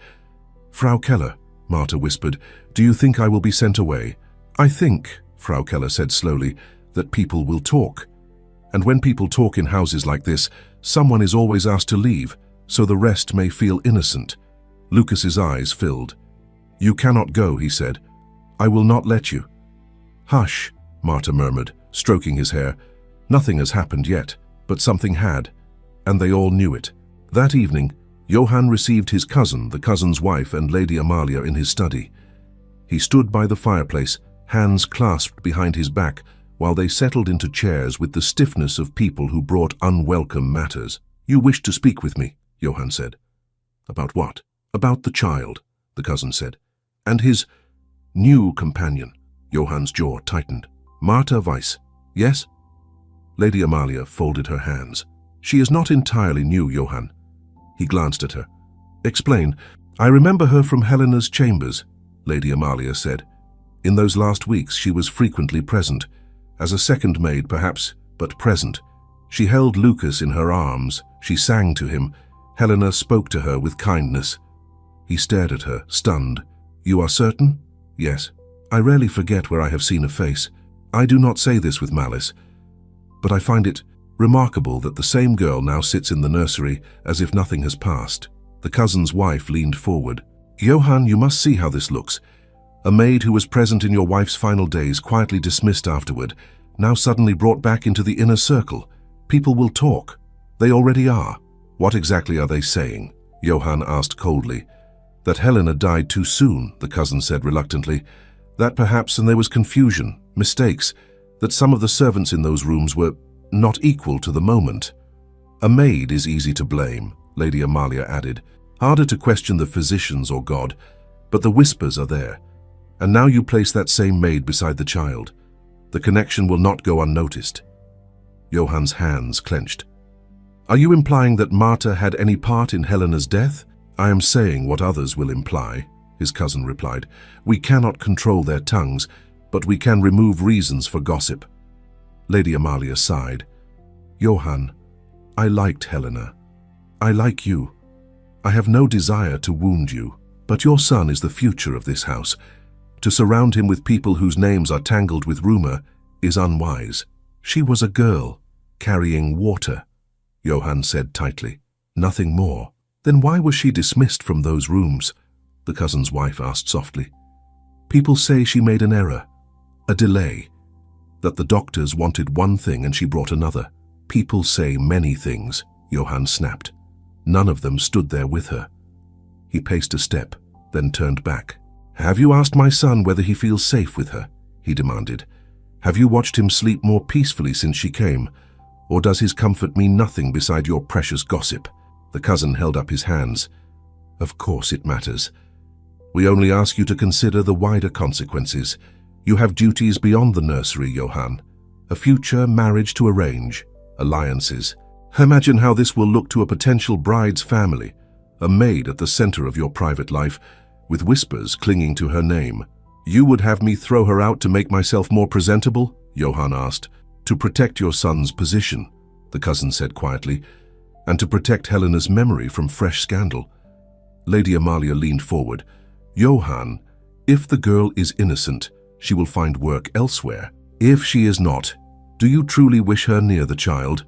"Frau Keller," Marta whispered, "do you think I will be sent away?" "I think," Frau Keller said slowly, "that people will talk. And when people talk in houses like this, someone is always asked to leave, so the rest may feel innocent." Lucas's eyes filled. "You cannot go," he said. "I will not let you." "Hush," Marta murmured, stroking his hair. "Nothing has happened yet, but something had, and they all knew it." That evening, Johann received his cousin, the cousin's wife, and Lady Amalia in his study. He stood by the fireplace, hands clasped behind his back, while they settled into chairs with the stiffness of people who brought unwelcome matters. "You wished to speak with me," Johann said. "About what?" "About the child," the cousin said. "And his new companion." Johann's jaw tightened. "Marta Weiss, yes?" Lady Amalia folded her hands. "She is not entirely new, Johann." He glanced at her. "Explain." "I remember her from Helena's chambers," Lady Amalia said. "In those last weeks she was frequently present. As a second maid, perhaps, but present. She held Lucas in her arms. She sang to him. Helena spoke to her with kindness." He stared at her, stunned. "You are certain?" "Yes. I rarely forget where I have seen a face. I do not say this with malice. But I find it remarkable that the same girl now sits in the nursery as if nothing has passed." The cousin's wife leaned forward. "Johann, you must see how this looks. A maid who was present in your wife's final days, quietly dismissed afterward, now suddenly brought back into the inner circle. People will talk. They already are." "What exactly are they saying?" Johann asked coldly. "That Helena died too soon," the cousin said reluctantly. "That perhaps, and there was confusion, mistakes, that some of the servants in those rooms were not equal to the moment." "A maid is easy to blame," Lady Amalia added. "Harder to question the physicians or God, but the whispers are there. And now you place that same maid beside the child. The connection will not go unnoticed." Johann's hands clenched. "Are you implying that Marta had any part in Helena's death?" "I am saying what others will imply," his cousin replied. "We cannot control their tongues, but we can remove reasons for gossip." Lady Amalia sighed. "Johann, I liked Helena. I like you. I have no desire to wound you, but your son is the future of this house. To surround him with people whose names are tangled with rumor is unwise." "She was a girl, carrying water," Johann said tightly. "Nothing more." "Then why was she dismissed from those rooms?" the cousin's wife asked softly. "People say she made an error, a delay, that the doctors wanted one thing and she brought another." "People say many things," Johann snapped. "None of them stood there with her." He paced a step, then turned back. "Have you asked my son whether he feels safe with her?" he demanded. "Have you watched him sleep more peacefully since she came? Or does his comfort mean nothing beside your precious gossip?" The cousin held up his hands. "Of course it matters. We only ask you to consider the wider consequences. You have duties beyond the nursery, Johann. A future, marriage to arrange, alliances. Imagine how this will look to a potential bride's family, a maid at the center of your private life, with whispers clinging to her name." "You would have me throw her out to make myself more presentable?" Johann asked. "To protect your son's position," the cousin said quietly, "and to protect Helena's memory from fresh scandal." Lady Amalia leaned forward. "Johann, if the girl is innocent, she will find work elsewhere. If she is not, do you truly wish her near the child?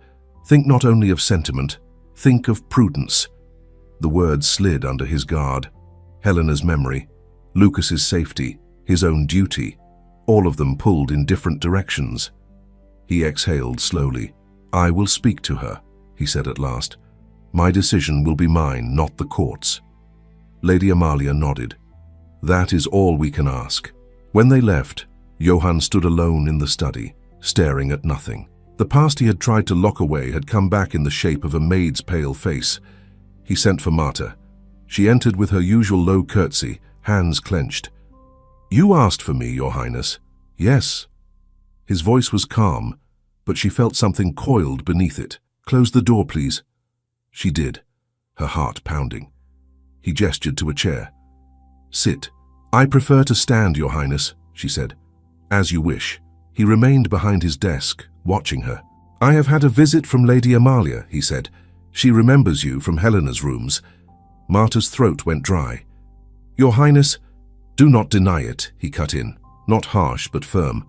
Think not only of sentiment, think of prudence." The words slid under his guard. Helena's memory, Lucas's safety, his own duty, all of them pulled in different directions. He exhaled slowly. "I will speak to her," he said at last. "My decision will be mine, not the court's." Lady Amalia nodded. "That is all we can ask." When they left, Johann stood alone in the study, staring at nothing. The past he had tried to lock away had come back in the shape of a maid's pale face. He sent for Marta. She entered with her usual low curtsy, hands clenched. "You asked for me, Your Highness." "Yes." His voice was calm, but she felt something coiled beneath it. "Close the door, please." She did, her heart pounding. He gestured to a chair. "Sit." "I prefer to stand, Your Highness," she said. "As you wish." He remained behind his desk, watching her. "I have had a visit from Lady Amalia," he said. "She remembers you from Helena's rooms." Marta's throat went dry. "Your Highness, do not deny it," he cut in, not harsh but firm.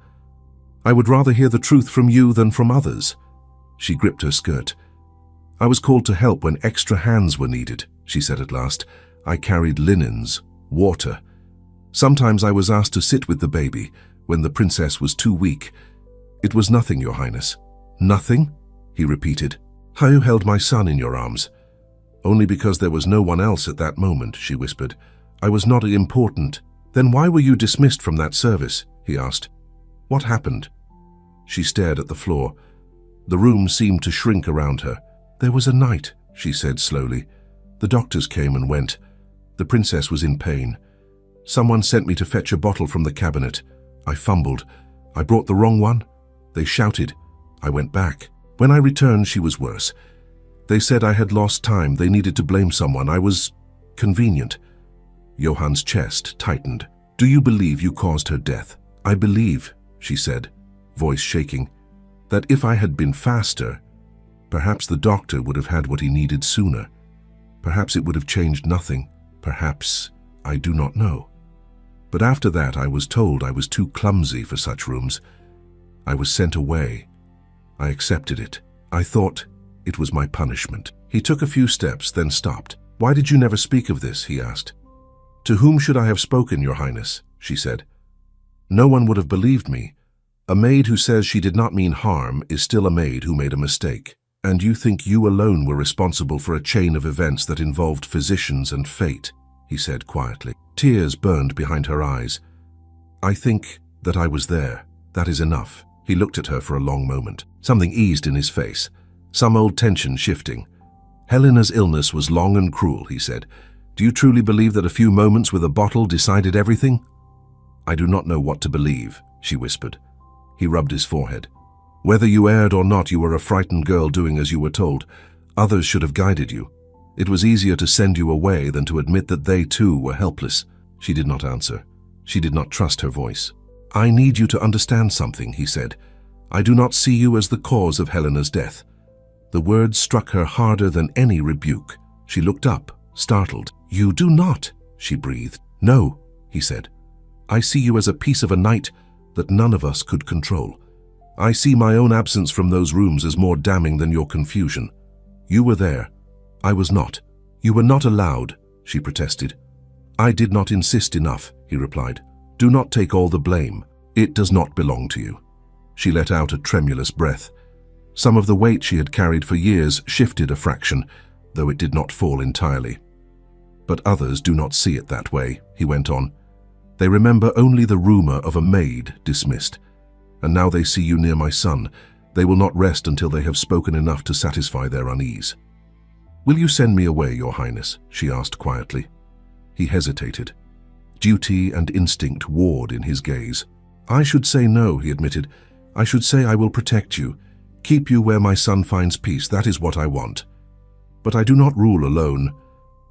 "I would rather hear the truth from you than from others." She gripped her skirt. "I was called to help when extra hands were needed," she said at last. "I carried linens, water. Sometimes I was asked to sit with the baby when the princess was too weak. It was nothing, Your Highness." "Nothing?" he repeated. "How you held my son in your arms." "Only because there was no one else at that moment," she whispered. "I was not important." "Then why were you dismissed from that service?" he asked. "What happened?" She stared at the floor. The room seemed to shrink around her. "There was a night," she said slowly. "The doctors came and went. The princess was in pain. Someone sent me to fetch a bottle from the cabinet. I fumbled. I brought the wrong one. They shouted. I went back. When I returned, she was worse. They said I had lost time. They needed to blame someone. I was convenient." Johann's chest tightened. "Do you believe you caused her death?" "I believe," she said, voice shaking, "that if I had been faster, perhaps the doctor would have had what he needed sooner. Perhaps it would have changed nothing. Perhaps, I do not know. But after that, I was told I was too clumsy for such rooms. I was sent away. I accepted it. I thought it was my punishment." He took a few steps, then stopped. "Why did you never speak of this?" he asked. "To whom should I have spoken, Your Highness?" she said. "No one would have believed me. A maid who says she did not mean harm is still a maid who made a mistake. And you think you alone were responsible for a chain of events that involved physicians and fate," he said quietly. Tears burned behind her eyes. "I think that I was there. That is enough." He looked at her for a long moment. Something eased in his face, some old tension shifting. "Helena's illness was long and cruel," he said. "Do you truly believe that a few moments with a bottle decided everything?" "I do not know what to believe," she whispered. He rubbed his forehead. "Whether you erred or not, you were a frightened girl doing as you were told. Others should have guided you. It was easier to send you away than to admit that they too were helpless." She did not answer. She did not trust her voice. "I need you to understand something," he said. "I do not see you as the cause of Helena's death." The words struck her harder than any rebuke. She looked up, startled. "You do not," she breathed. "No," he said. "I see you as a piece of a night that none of us could control. I see my own absence from those rooms as more damning than your confusion. You were there. I was not. You were not allowed," she protested. "I did not insist enough," he replied. "Do not take all the blame. It does not belong to you." She let out a tremulous breath. Some of the weight she had carried for years shifted a fraction, though it did not fall entirely. "But others do not see it that way," he went on. "They remember only the rumor of a maid dismissed. And now they see you near my son. They will not rest until they have spoken enough to satisfy their unease." "Will you send me away, Your Highness?" she asked quietly. He hesitated. Duty and instinct warred in his gaze. "I should say no," he admitted. "I should say I will protect you, keep you where my son finds peace. That is what I want. But I do not rule alone.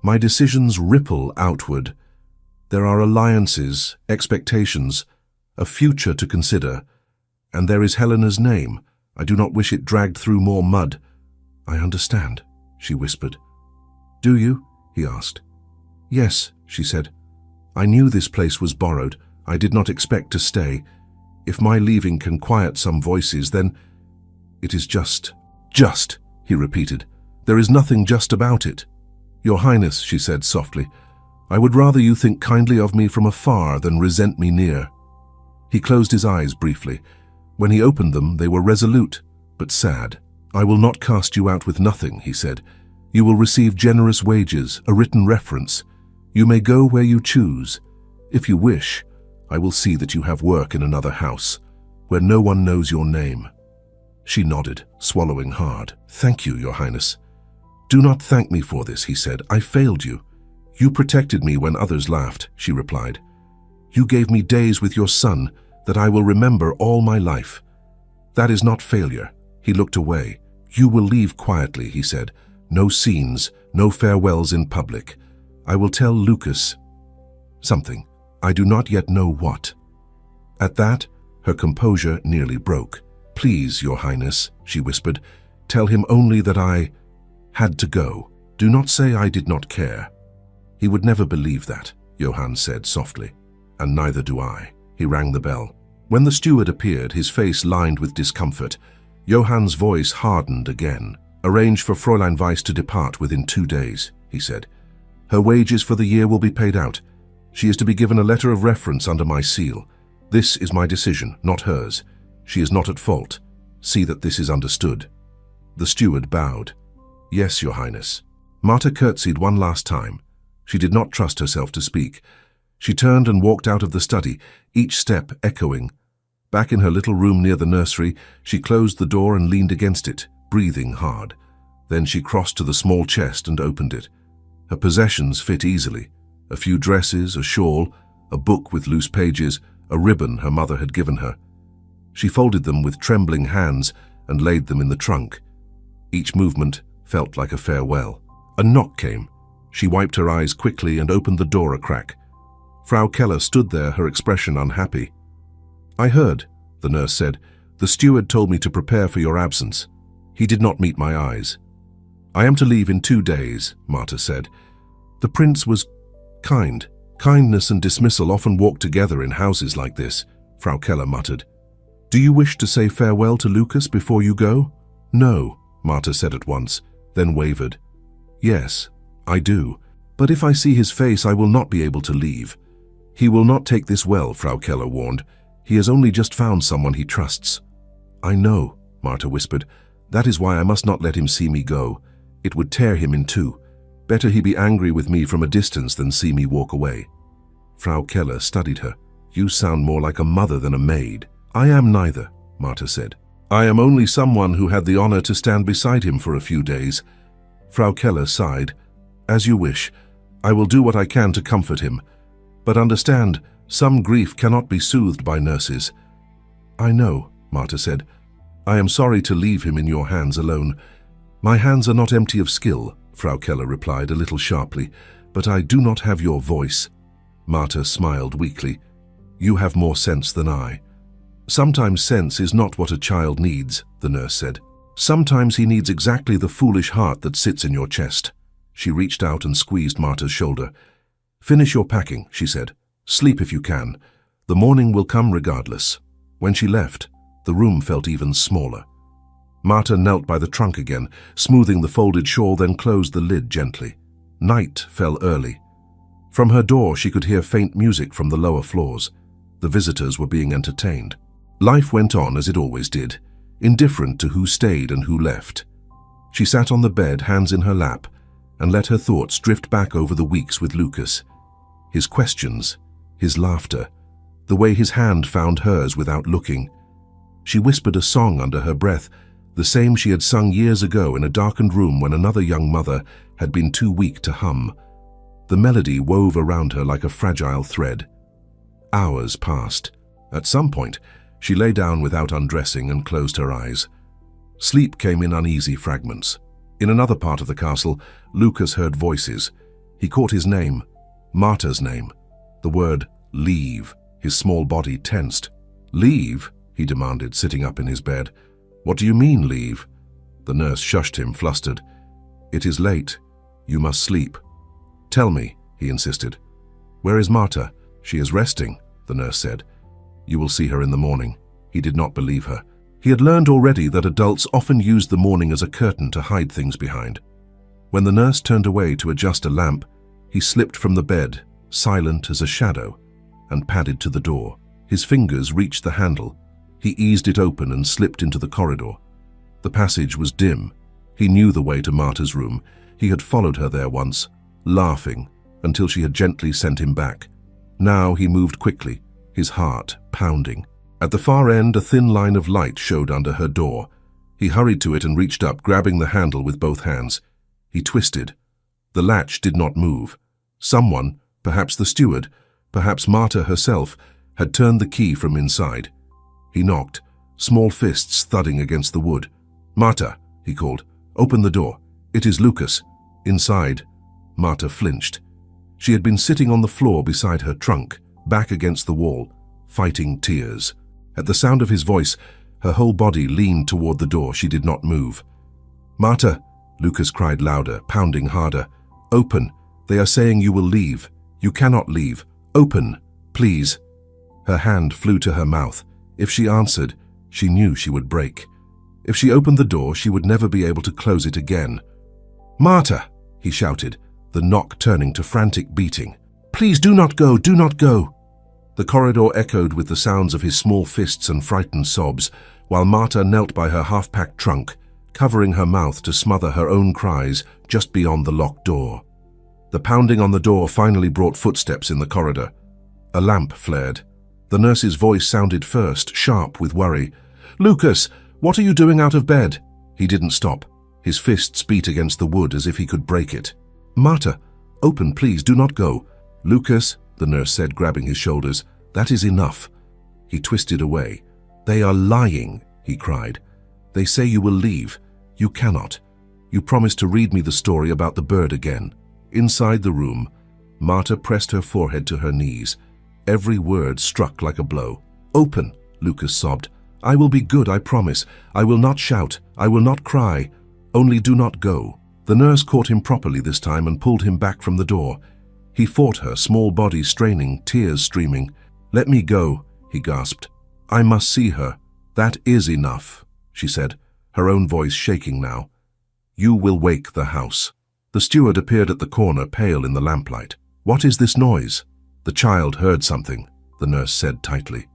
My decisions ripple outward. There are alliances, expectations, a future to consider. And there is Helena's name. I do not wish it dragged through more mud." "I understand," she whispered. "Do you?" he asked. "Yes," she said. "I knew this place was borrowed. I did not expect to stay. If my leaving can quiet some voices, then it is just." "Just," he repeated. "There is nothing just about it." "Your Highness," she said softly, I would rather you think kindly of me from afar than resent me near." He closed his eyes briefly. When he opened them, they were resolute, but sad. "I will not cast you out with nothing," he said. "You will receive generous wages, a written reference. You may go where you choose. If you wish, I will see that you have work in another house, where no one knows your name." She nodded, swallowing hard. "Thank you, Your Highness." "Do not thank me for this," he said. "I failed you. You protected me when others laughed," she replied. "You gave me days with your son that I will remember all my life. That is not failure." He looked away. "You will leave quietly," he said. "No scenes, no farewells in public. I will tell Lucas something. I do not yet know what." At that, her composure nearly broke. "Please, Your Highness," she whispered, "tell him only that I had to go. Do not say I did not care." "He would never believe that," Johann said softly. "And neither do I." He rang the bell. When the steward appeared, his face lined with discomfort, Johann's voice hardened again. "Arrange for Fräulein Weiss to depart within 2 days," he said. "Her wages for the year will be paid out. She is to be given a letter of reference under my seal. This is my decision, not hers. She is not at fault. See that this is understood." The steward bowed. "Yes, Your Highness." Marta curtsied one last time. She did not trust herself to speak. She turned and walked out of the study, each step echoing. Back in her little room near the nursery, she closed the door and leaned against it, breathing hard. Then she crossed to the small chest and opened it. Her possessions fit easily. A few dresses, a shawl, a book with loose pages, a ribbon her mother had given her. She folded them with trembling hands and laid them in the trunk. Each movement felt like a farewell. A knock came. She wiped her eyes quickly and opened the door a crack. Frau Keller stood there, her expression unhappy. "I heard," the nurse said. "The steward told me to prepare for your absence. He did not meet my eyes." "I am to leave in 2 days," Marta said. "The prince was kind. Kindness and dismissal often walk together in houses like this," Frau Keller muttered. "Do you wish to say farewell to Lucas before you go?" "No," Marta said at once, then wavered. "Yes, I do. But if I see his face, I will not be able to leave." "He will not take this well," Frau Keller warned. "He has only just found someone he trusts." "I know," Marta whispered. "That is why I must not let him see me go. It would tear him in two. Better he be angry with me from a distance than see me walk away." Frau Keller studied her. "You sound more like a mother than a maid." "I am neither," Marta said. "I am only someone who had the honor to stand beside him for a few days." Frau Keller sighed. "As you wish. I will do what I can to comfort him. But understand, some grief cannot be soothed by nurses." "I know," Marta said. "I am sorry to leave him in your hands alone." "My hands are not empty of skill," Frau Keller replied a little sharply, "but I do not have your voice." Marta smiled weakly. "You have more sense than I." "Sometimes sense is not what a child needs," the nurse said. "Sometimes he needs exactly the foolish heart that sits in your chest." She reached out and squeezed Marta's shoulder. "Finish your packing," she said. "Sleep if you can. The morning will come regardless." When she left, the room felt even smaller. Marta knelt by the trunk again, smoothing the folded shawl, then closed the lid gently. Night fell early. From her door she could hear faint music from the lower floors. The visitors were being entertained. Life went on as it always did, indifferent to who stayed and who left. She sat on the bed, hands in her lap, and let her thoughts drift back over the weeks with Lucas. His questions, his laughter, the way his hand found hers without looking. She whispered a song under her breath, the same she had sung years ago in a darkened room when another young mother had been too weak to hum. The melody wove around her like a fragile thread. Hours passed. At some point, she lay down without undressing and closed her eyes. Sleep came in uneasy fragments. In another part of the castle, Lucas heard voices. He caught his name, Marta's name, the word leave. His small body tensed. "Leave?" he demanded, sitting up in his bed. "What do you mean, leave?" The nurse shushed him, flustered. "It is late. You must sleep." "Tell me," he insisted. "Where is Marta?" "She is resting," the nurse said. "You will see her in the morning." He did not believe her. He had learned already that adults often used the morning as a curtain to hide things behind. When the nurse turned away to adjust a lamp, He slipped from the bed, silent as a shadow, and padded to the door. His fingers reached the handle. He eased it open and slipped into the corridor. The passage was dim. He knew the way to Marta's room. He had followed her there once, laughing, until she had gently sent him back. Now he moved quickly, his heart pounding. At the far end, a thin line of light showed under her door. He hurried to it and reached up, grabbing the handle with both hands. He twisted. The latch did not move. Someone, perhaps the steward, perhaps Marta herself, had turned the key from inside. He knocked, small fists thudding against the wood. "Marta," he called, "open the door. It is Lucas." Inside, Marta flinched. She had been sitting on the floor beside her trunk, back against the wall, fighting tears. At the sound of his voice, her whole body leaned toward the door. She did not move. "Marta," Lucas cried louder, pounding harder. "Open. They are saying you will leave. You cannot leave. Open, please." Her hand flew to her mouth. If she answered, she knew she would break. If she opened the door, she would never be able to close it again. "Marta," he shouted, the knock turning to frantic beating. "Please do not go, do not go." The corridor echoed with the sounds of his small fists and frightened sobs, while Marta knelt by her half-packed trunk, covering her mouth to smother her own cries just beyond the locked door. The pounding on the door finally brought footsteps in the corridor. A lamp flared. The nurse's voice sounded first, sharp with worry. "Lucas, what are you doing out of bed?" He didn't stop. His fists beat against the wood as if he could break it. "Marta, open, please, do not go." "Lucas," the nurse said, grabbing his shoulders, "that is enough." He twisted away. "They are lying," he cried. "They say you will leave. You cannot. You promised to read me the story about the bird again." Inside the room, Marta pressed her forehead to her knees. Every word struck like a blow. "Open," Lucas sobbed. "I will be good, I promise. I will not shout. I will not cry. Only do not go." The nurse caught him properly this time and pulled him back from the door. He fought her, small body straining, tears streaming. "Let me go," he gasped. "I must see her." "That is enough," she said, her own voice shaking now. "You will wake the house." The steward appeared at the corner, pale in the lamplight. "What is this noise?" "The child heard something," the nurse said tightly.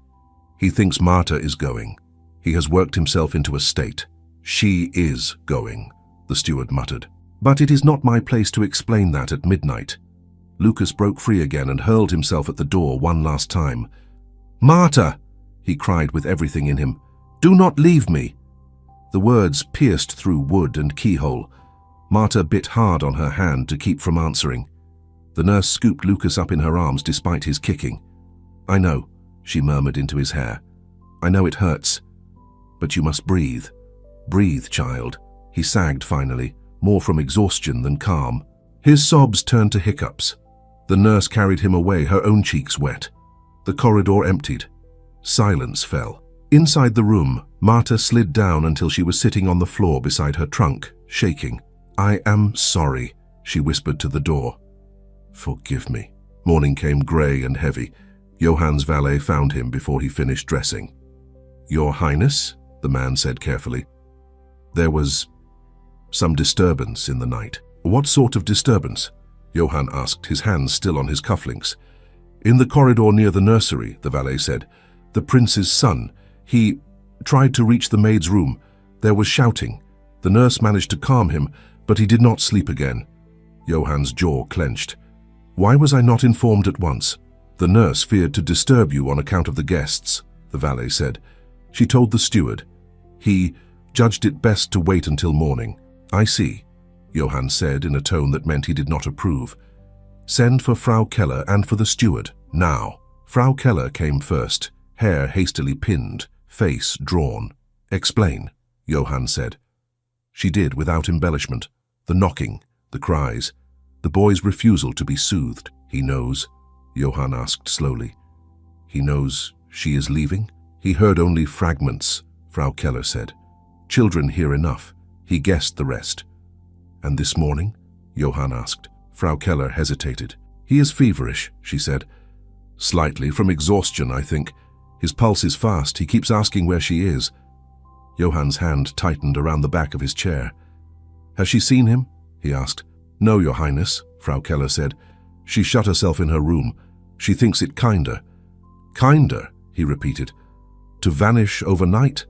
"He thinks Marta is going. He has worked himself into a state." "She is going," the steward muttered. "But it is not my place to explain that at midnight." Lucas broke free again and hurled himself at the door one last time. "Marta!" he cried with everything in him. "Do not leave me!" The words pierced through wood and keyhole. Marta bit hard on her hand to keep from answering. The nurse scooped Lucas up in her arms despite his kicking. "I know," she murmured into his hair. "I know it hurts. But you must breathe. Breathe, child." He sagged finally, more from exhaustion than calm. His sobs turned to hiccups. The nurse carried him away, her own cheeks wet. The corridor emptied. Silence fell. Inside the room, Marta slid down until she was sitting on the floor beside her trunk, shaking. "I am sorry," she whispered to the door. "Forgive me." Morning came grey and heavy. Johann's valet found him before he finished dressing. "Your Highness," the man said carefully. "There was some disturbance in the night." "What sort of disturbance?" Johann asked, his hands still on his cufflinks. "In the corridor near the nursery," the valet said. "The prince's son. He tried to reach the maid's room. There was shouting. The nurse managed to calm him, but he did not sleep again." Johann's jaw clenched. "Why was I not informed at once?" "The nurse feared to disturb you on account of the guests," the valet said. "She told the steward. He judged it best to wait until morning." "I see," Johann said in a tone that meant he did not approve. "Send for Frau Keller and for the steward, now." Frau Keller came first, hair hastily pinned, face drawn. "Explain," Johann said. She did without embellishment. The knocking, the cries, the boy's refusal to be soothed. "He knows?" Johann asked slowly. "He knows she is leaving?" "He heard only fragments," Frau Keller said. "Children hear enough. He guessed the rest." "And this morning?" Johann asked. Frau Keller hesitated. "He is feverish," she said. "Slightly, from exhaustion, I think. His pulse is fast. He keeps asking where she is." Johann's hand tightened around the back of his chair. "Has she seen him?" he asked. "No, Your Highness," Frau Keller said. She shut herself in her room. She thinks it kinder. Kinder, he repeated. To vanish overnight?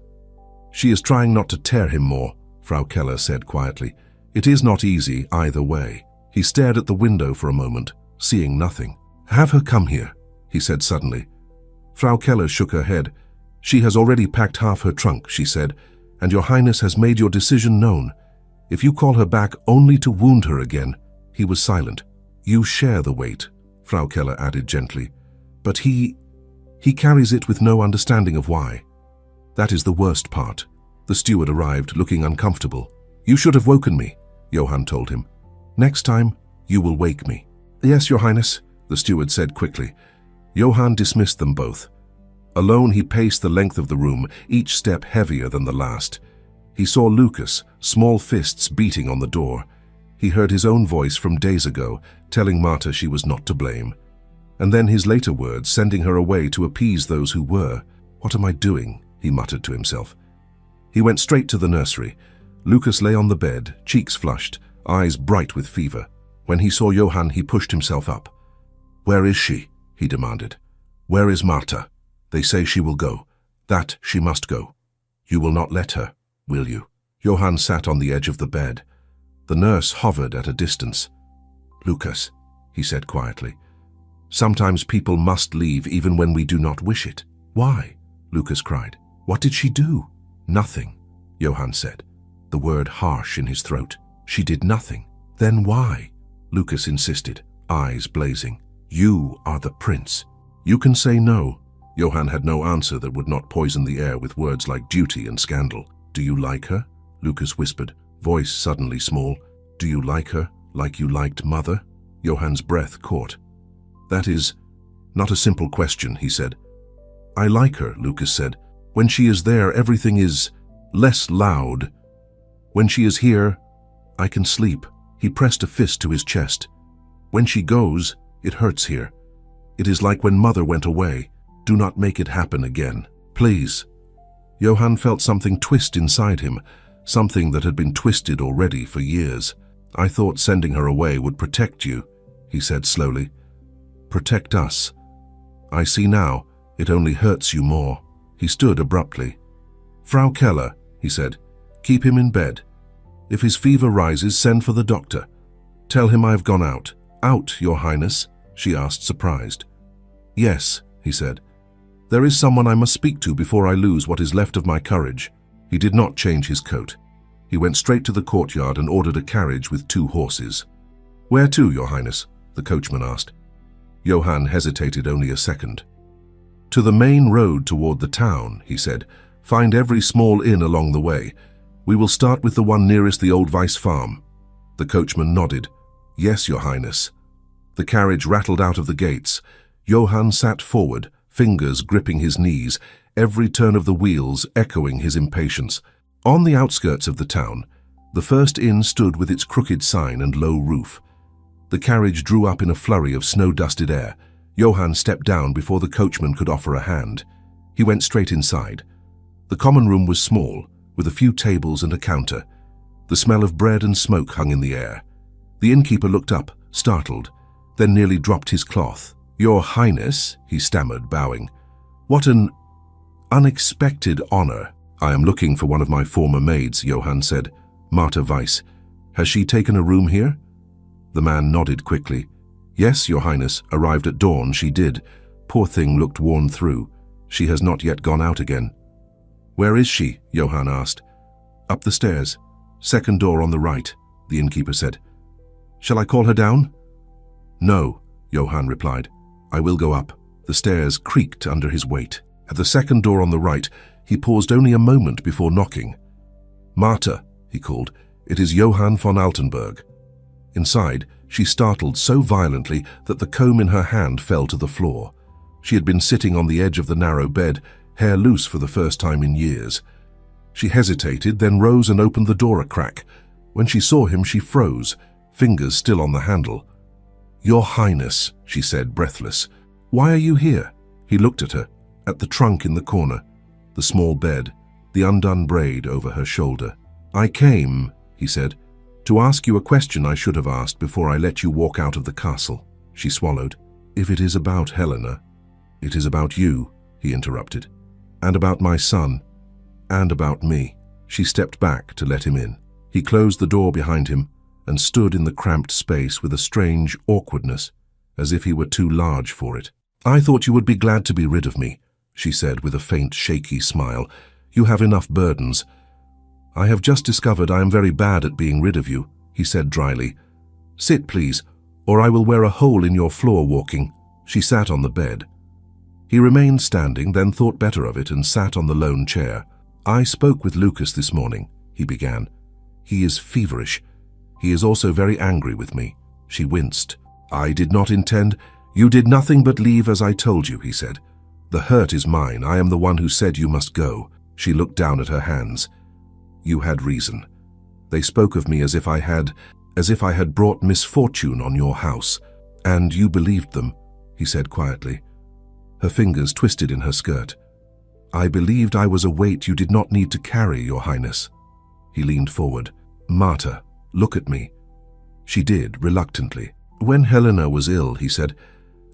She is trying not to tear him more, Frau Keller said quietly. It is not easy either way. He stared at the window for a moment, seeing nothing. Have her come here, he said suddenly. Frau Keller shook her head. She has already packed half her trunk, she said, and your Highness has made your decision known. If you call her back only to wound her again. He was silent. You share the weight, Frau Keller added gently. But he carries it with no understanding of why. That is the worst part. The steward arrived, looking uncomfortable. You should have woken me, Johann told him. Next time, you will wake me. Yes, your Highness, the steward said quickly. Johann dismissed them both. Alone he paced the length of the room, each step heavier than the last. He saw Lucas, small fists beating on the door. He heard his own voice from days ago, telling Marta she was not to blame. And then his later words, sending her away to appease those who were. What am I doing? He muttered to himself. He went straight to the nursery. Lucas lay on the bed, cheeks flushed, eyes bright with fever. When he saw Johann, he pushed himself up. Where is she? He demanded. Where is Marta? They say she will go. That she must go. You will not let her, will you? Johann sat on the edge of the bed. The nurse hovered at a distance. Lucas, he said quietly. Sometimes people must leave even when we do not wish it. Why? Lucas cried. What did she do? Nothing, Johann said, the word harsh in his throat. She did nothing. Then why? Lucas insisted, eyes blazing. You are the prince. You can say no. Johann had no answer that would not poison the air with words like duty and scandal. Do you like her? Lucas whispered, voice suddenly small. Do you like her like you liked mother? Johann's breath caught. That is not a simple question, he said. I like her, Lucas said. When she is there, everything is less loud. When she is here, I can sleep. He pressed a fist to his chest. When she goes, it hurts here. It is like when mother went away. Do not make it happen again, please. Johann felt something twist inside him, something that had been twisted already for years. I thought sending her away would protect you, he said slowly. Protect us. I see now, it only hurts you more. He stood abruptly. Frau Keller, he said, keep him in bed. If his fever rises, send for the doctor. Tell him I have gone out. Out, your Highness? She asked, surprised. Yes, he said. There is someone I must speak to before I lose what is left of my courage. He did not change his coat. He went straight to the courtyard and ordered a carriage with 2 horses. Where to, your Highness? The coachman asked. Johann hesitated only a second. To the main road toward the town, he said. Find every small inn along the way. We will start with the one nearest the old Weiss farm. The coachman nodded. Yes, your Highness. The carriage rattled out of the gates. Johann sat forward, fingers gripping his knees, every turn of the wheels echoing his impatience. On the outskirts of the town, the first inn stood with its crooked sign and low roof. The carriage drew up in a flurry of snow-dusted air. Johann stepped down before the coachman could offer a hand. He went straight inside. The common room was small, with a few tables and a counter. The smell of bread and smoke hung in the air. The innkeeper looked up, startled, then nearly dropped his cloth. Your Highness, he stammered, bowing. What an unexpected honor. I am looking for one of my former maids, Johann said. Marta Weiss. Has she taken a room here? The man nodded quickly. Yes, your Highness, arrived at dawn, she did. Poor thing looked worn through. She has not yet gone out again. Where is she? Johann asked. Up the stairs. Second door on the right, the innkeeper said. Shall I call her down? No, Johann replied. I will go up. The stairs creaked under his weight. At the second door on the right, he paused only a moment before knocking. Marta, he called. It is Johann von Altenburg. Inside, she startled so violently that the comb in her hand fell to the floor. She had been sitting on the edge of the narrow bed, hair loose for the first time in years. She hesitated, then rose and opened the door a crack. When she saw him, she froze, fingers still on the handle. Your Highness, she said, breathless. Why are you here? He looked at her, at the trunk in the corner, the small bed, the undone braid over her shoulder. I came, he said, to ask you a question I should have asked before I let you walk out of the castle. She swallowed. If it is about Helena, it is about you, he interrupted, and about my son, and about me. She stepped back to let him in. He closed the door behind him and stood in the cramped space with a strange awkwardness, as if he were too large for it. I thought you would be glad to be rid of me, she said with a faint, shaky smile. You have enough burdens. I have just discovered I am very bad at being rid of you, he said dryly. Sit, please, or I will wear a hole in your floor walking. She sat on the bed. He remained standing, then thought better of it and sat on the lone chair. I spoke with Lucas this morning, he began. He is feverish. He is also very angry with me. She winced. I did not intend. You did nothing but leave as I told you, he said. The hurt is mine. I am the one who said you must go. She looked down at her hands. You had reason. They spoke of me as if I had brought misfortune on your house. And you believed them, he said quietly. Her fingers twisted in her skirt. I believed I was a weight you did not need to carry, Your Highness. He leaned forward. Marta, look at me. She did, reluctantly. When Helena was ill, he said,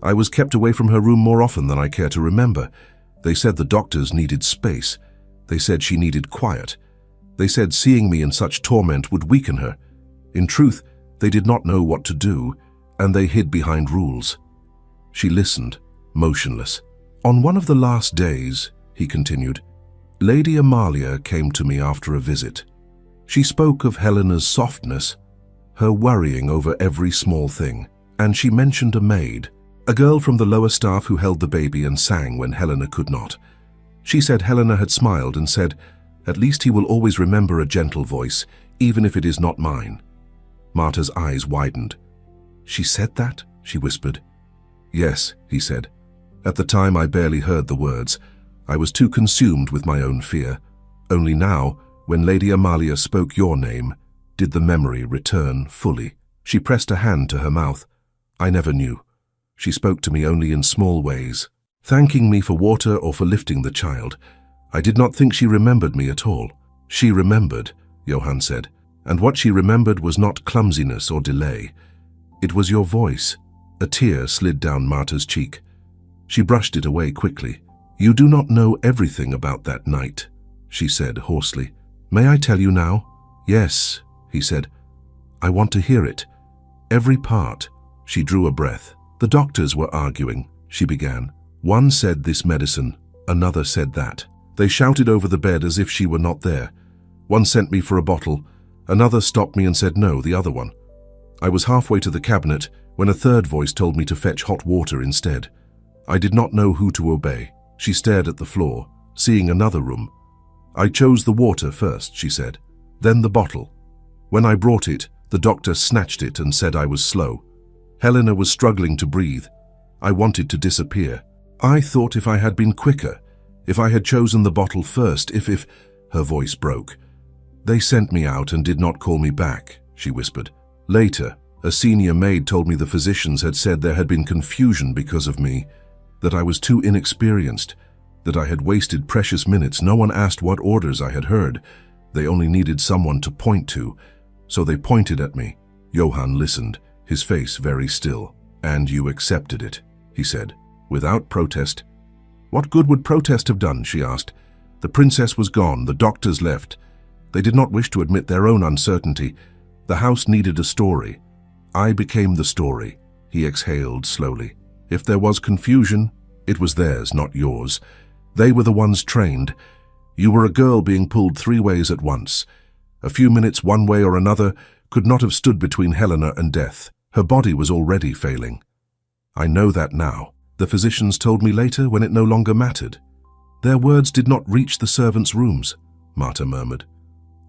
I was kept away from her room more often than I care to remember. They said the doctors needed space. They said she needed quiet. They said seeing me in such torment would weaken her. In truth, they did not know what to do, and they hid behind rules. She listened, motionless. On one of the last days, he continued, Lady Amalia came to me after a visit. She spoke of Helena's softness, her worrying over every small thing, and she mentioned a maid, a girl from the lower staff who held the baby and sang when Helena could not. She said Helena had smiled and said, at least he will always remember a gentle voice, even if it is not mine. Marta's eyes widened. She said that? She whispered. Yes, he said. At the time I barely heard the words. I was too consumed with my own fear. Only now, when Lady Amalia spoke your name, did the memory return fully. She pressed a hand to her mouth. I never knew. She spoke to me only in small ways, thanking me for water or for lifting the child. I did not think she remembered me at all. She remembered, Johann said, and what she remembered was not clumsiness or delay. It was your voice. A tear slid down Marta's cheek. She brushed it away quickly. You do not know everything about that night, she said hoarsely. May I tell you now? Yes, he said. I want to hear it. Every part. She drew a breath. The doctors were arguing, she began. One said this medicine, another said that. They shouted over the bed as if she were not there. One sent me for a bottle. Another stopped me and said no, the other one. I was halfway to the cabinet when a third voice told me to fetch hot water instead. I did not know who to obey. She stared at the floor, seeing another room. I chose the water first, she said, then the bottle. When I brought it, the doctor snatched it and said I was slow. Helena was struggling to breathe. I wanted to disappear. I thought if I had been quicker, if I had chosen the bottle first, if... Her voice broke. They sent me out and did not call me back, she whispered. Later, a senior maid told me the physicians had said there had been confusion because of me, that I was too inexperienced, that I had wasted precious minutes. No one asked what orders I had heard. They only needed someone to point to, so they pointed at me. Johann listened, his face very still. And you accepted it, he said, without protest. What good would protest have done, she asked. The princess was gone, the doctors left. They did not wish to admit their own uncertainty. The house needed a story. I became the story, he exhaled slowly. If there was confusion, it was theirs, not yours. They were the ones trained. You were a girl being pulled 3 ways at once. A few minutes one way or another could not have stood between Helena and death. Her body was already failing. I know that now. The physicians told me later when it no longer mattered. Their words did not reach the servants' rooms, Marta murmured.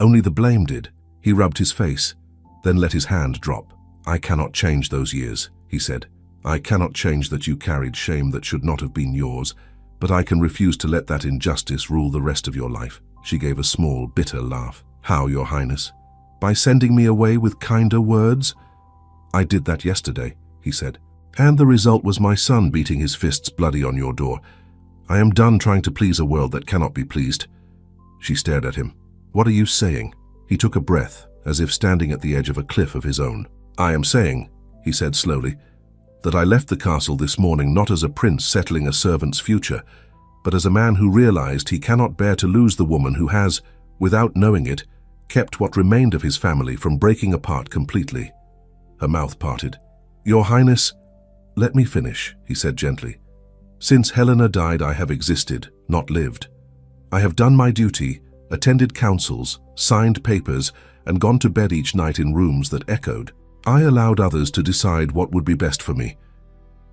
Only the blame did. He rubbed his face, then let his hand drop. I cannot change those years, he said. I cannot change that you carried shame that should not have been yours, but I can refuse to let that injustice rule the rest of your life. She gave a small, bitter laugh. How, Your Highness? By sending me away with kinder words? I did that yesterday, he said. And the result was my son beating his fists bloody on your door. I am done trying to please a world that cannot be pleased. She stared at him. What are you saying? He took a breath, as if standing at the edge of a cliff of his own. I am saying, he said slowly, that I left the castle this morning not as a prince settling a servant's future, but as a man who realized he cannot bear to lose the woman who has, without knowing it, kept what remained of his family from breaking apart completely. Her mouth parted. "Your Highness, let me finish," he said gently. "Since Helena died, I have existed, not lived. I have done my duty, attended councils, signed papers, and gone to bed each night in rooms that echoed. I allowed others to decide what would be best for me.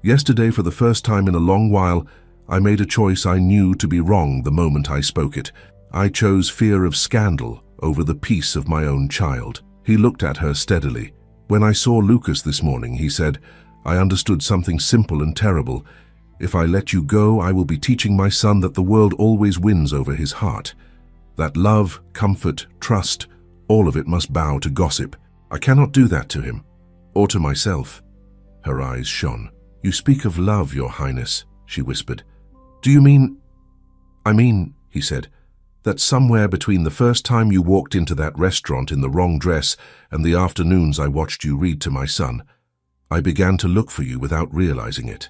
Yesterday, for the first time in a long while, I made a choice I knew to be wrong the moment I spoke it. I chose fear of scandal over the peace of my own child." He looked at her steadily. "When I saw Lucas this morning," he said, "I understood something simple and terrible. If I let you go, I will be teaching my son that the world always wins over his heart. That love, comfort, trust, all of it must bow to gossip. I cannot do that to him, or to myself." Her eyes shone. "You speak of love, Your Highness," she whispered. "Do you mean—" "I mean," he said, "that somewhere between the first time you walked into that restaurant in the wrong dress and the afternoons I watched you read to my son, I began to look for you without realizing it.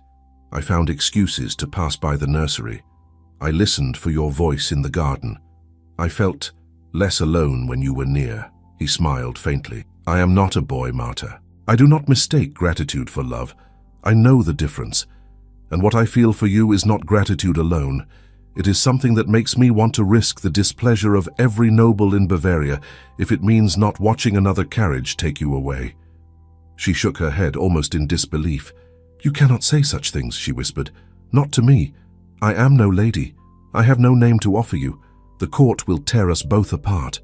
I found excuses to pass by the nursery. I listened for your voice in the garden. I felt less alone when you were near." He smiled faintly. "I am not a boy, Marta. I do not mistake gratitude for love. I know the difference. And what I feel for you is not gratitude alone. It is something that makes me want to risk the displeasure of every noble in Bavaria if it means not watching another carriage take you away." She shook her head, almost in disbelief. "You cannot say such things," she whispered. "Not to me. I am no lady. I have no name to offer you. The court will tear us both apart."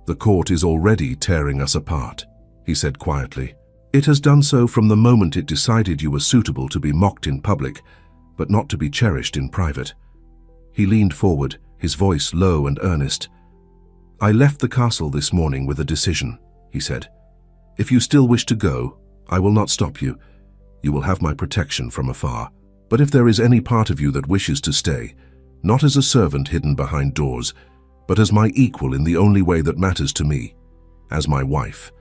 "The court is already tearing us apart," he said quietly. "It has done so from the moment it decided you were suitable to be mocked in public, but not to be cherished in private." He leaned forward, his voice low and earnest. "I left the castle this morning with a decision," he said. "If you still wish to go, I will not stop you. You will have my protection from afar. But if there is any part of you that wishes to stay, not as a servant hidden behind doors, but as my equal in the only way that matters to me, as my wife,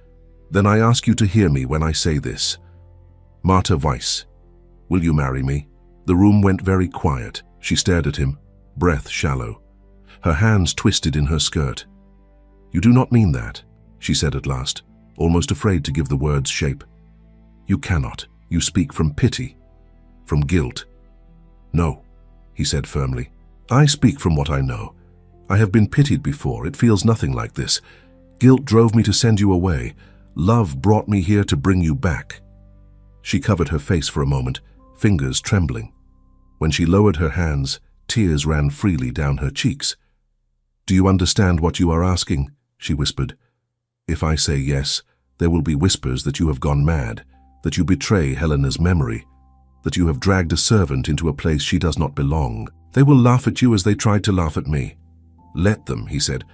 then I ask you to hear me when I say this. Marta Weiss, will you marry me?" The room went very quiet. She stared at him, breath shallow. Her hands twisted in her skirt. "You do not mean that," she said at last, almost afraid to give the words shape. "You cannot. You speak from pity, from guilt." "No," he said firmly. "I speak from what I know. I have been pitied before. It feels nothing like this. Guilt drove me to send you away. Love brought me here to bring you back." She covered her face for a moment, fingers trembling. When she lowered her hands, tears ran freely down her cheeks. "Do you understand what you are asking?" she whispered. "If I say yes, there will be whispers that you have gone mad, that you betray Helena's memory, that you have dragged a servant into a place she does not belong. They will laugh at you as they tried to laugh at me." "Let them," he said.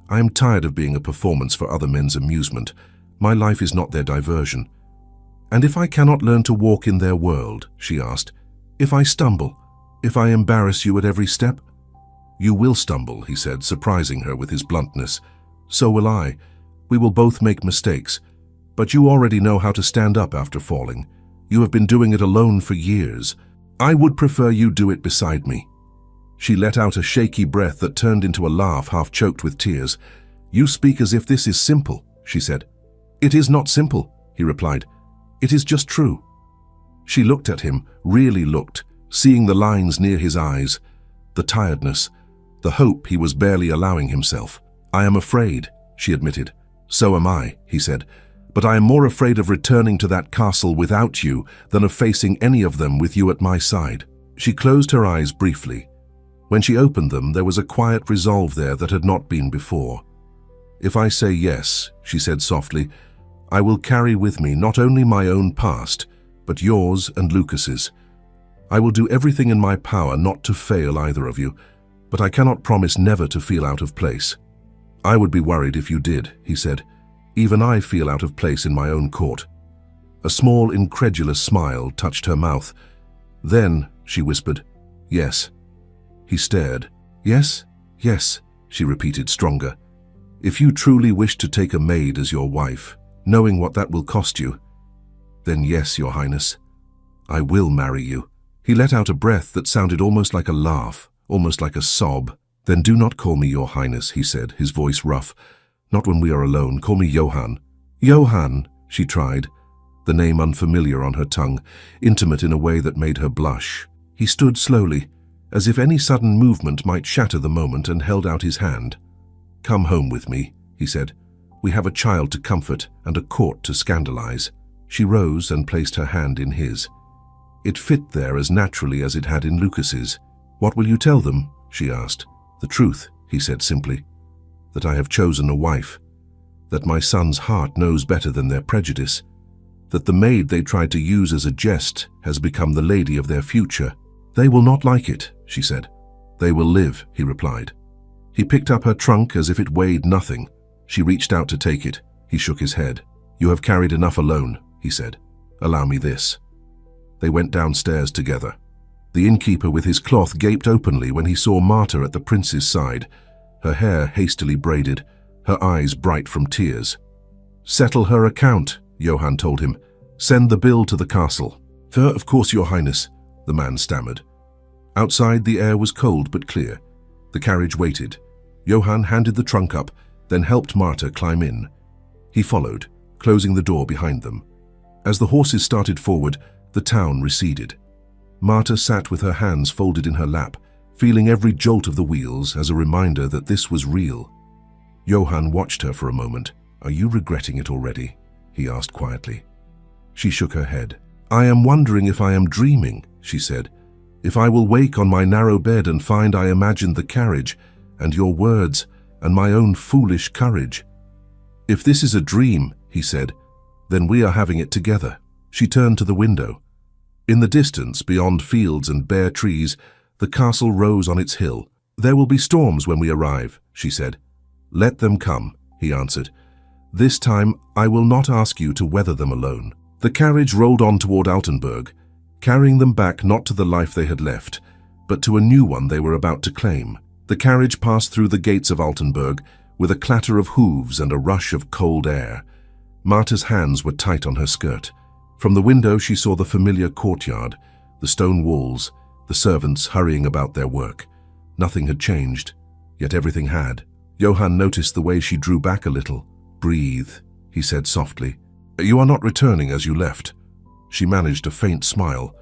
"I am tired of being a performance for other men's amusement. My life is not their diversion." "And if I cannot learn to walk in their world," she asked, "if I stumble, if I embarrass you at every step?" "You will stumble," he said, surprising her with his bluntness. "So will I. We will both make mistakes. But you already know how to stand up after falling. You have been doing it alone for years. I would prefer you do it beside me." She let out a shaky breath that turned into a laugh half choked with tears. "You speak as if this is simple," she said. "It is not simple," he replied. "It is just true." She looked at him, really looked, seeing the lines near his eyes, the tiredness, the hope he was barely allowing himself. "I am afraid," she admitted. "So am I," he said. "But I am more afraid of returning to that castle without you than of facing any of them with you at my side." She closed her eyes briefly. When she opened them, there was a quiet resolve there that had not been before. "If I say yes," she said softly, "I will carry with me not only my own past, but yours and Lucas's. I will do everything in my power not to fail either of you, but I cannot promise never to feel out of place." "I would be worried if you did," he said. "Even I feel out of place in my own court." A small, incredulous smile touched her mouth. "Then," she whispered, "yes." He stared. "Yes, yes," she repeated stronger. "If you truly wish to take a maid as your wife, knowing what that will cost you, then yes, Your Highness." I will marry you." He let out a breath that sounded almost like a laugh, almost like a sob. "Then do not call me Your Highness," he said, his voice rough. "Not when we are alone. Call me Johann." "Johann," she tried, the name unfamiliar on her tongue, intimate in a way that made her blush. He stood slowly, as if any sudden movement might shatter the moment, and held out his hand. "Come home with me," he said. "We have a child to comfort and a court to scandalize." She rose and placed her hand in his. It fit there as naturally as it had in Lucas's. "What will you tell them?" she asked. "The truth," he said simply. "That I have chosen a wife. That my son's heart knows better than their prejudice. That the maid they tried to use as a jest has become the lady of their future." "They will not like it," she said. "They will live," he replied. He picked up her trunk as if it weighed nothing. She reached out to take it. He shook his head. "You have carried enough alone," he said. "Allow me this." They went downstairs together. The innkeeper with his cloth gaped openly when he saw Marta at the prince's side, her hair hastily braided, her eyes bright from tears. "Settle her account," Johann told him. "Send the bill to the castle." Of course, Your Highness," the man stammered. Outside, the air was cold but clear. The carriage waited. Johann handed the trunk up, then helped Marta climb in. He followed, closing the door behind them. As the horses started forward, the town receded. Marta sat with her hands folded in her lap, feeling every jolt of the wheels as a reminder that this was real. Johann watched her for a moment. "Are you regretting it already?" he asked quietly. She shook her head. "I am wondering if I am dreaming," she said. "If I will wake on my narrow bed and find I imagined the carriage, and your words, and my own foolish courage." "If this is a dream," he said, "then we are having it together." She turned to the window. In the distance, beyond fields and bare trees, the castle rose on its hill. "There will be storms when we arrive," she said. "Let them come," he answered. "This time I will not ask you to weather them alone." The carriage rolled on toward Altenburg, carrying them back not to the life they had left, but to a new one they were about to claim. The carriage passed through the gates of Altenburg with a clatter of hooves and a rush of cold air. Marta's hands were tight on her skirt. From the window she saw the familiar courtyard, the stone walls, the servants hurrying about their work. Nothing had changed, yet everything had. Johann noticed the way she drew back a little. "Breathe," he said softly. "You are not returning as you left." She managed a faint smile.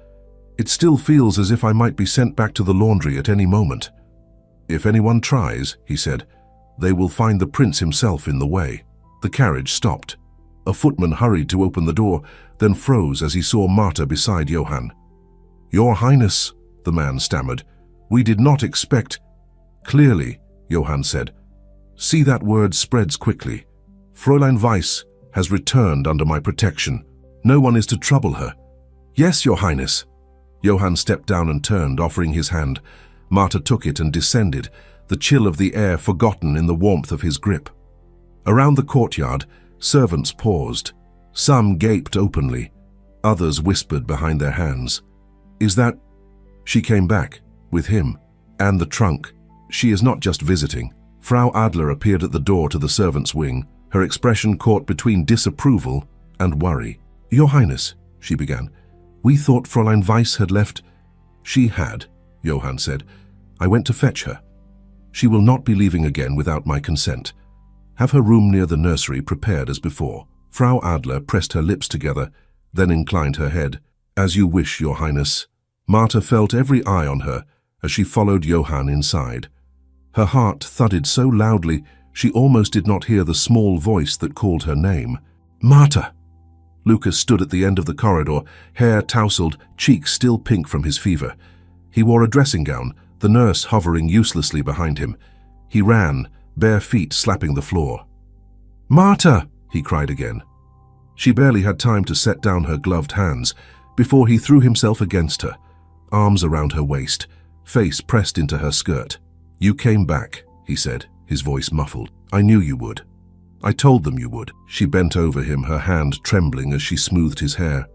"It still feels as if I might be sent back to the laundry at any moment." "If anyone tries," he said, "they will find the prince himself in the way." The carriage stopped. A footman hurried to open the door, then froze as he saw Marta beside Johann. "Your Highness," the man stammered, "we did not expect—" "Clearly," Johann said. "See that word spreads quickly. Fräulein Weiss has returned under my protection. No one is to trouble her." "Yes, Your Highness." Johann stepped down and turned, offering his hand. Marta took it and descended, the chill of the air forgotten in the warmth of his grip. Around the courtyard, servants paused. Some gaped openly. Others whispered behind their hands. "Is that—" She came back, with him, and the trunk. "She is not just visiting." Frau Adler appeared at the door to the servants' wing, her expression caught between disapproval and worry. "Your Highness," she began, "we thought Fräulein Weiss had left—" "She had," Johann said. "I went to fetch her. She will not be leaving again without my consent. Have her room near the nursery prepared as before." Frau Adler pressed her lips together, then inclined her head. "As you wish, Your Highness." Marta felt every eye on her as she followed Johann inside. Her heart thudded so loudly she almost did not hear the small voice that called her name. "Marta!" Lucas stood at the end of the corridor, hair tousled, cheeks still pink from his fever. He wore a dressing gown, the nurse hovering uselessly behind him. He ran, bare feet slapping the floor. "Marta!" he cried again. She barely had time to set down her gloved hands before he threw himself against her, arms around her waist, face pressed into her skirt. "You came back," he said, his voice muffled. "I knew you would. I told them you would." She bent over him, her hand trembling as she smoothed his hair.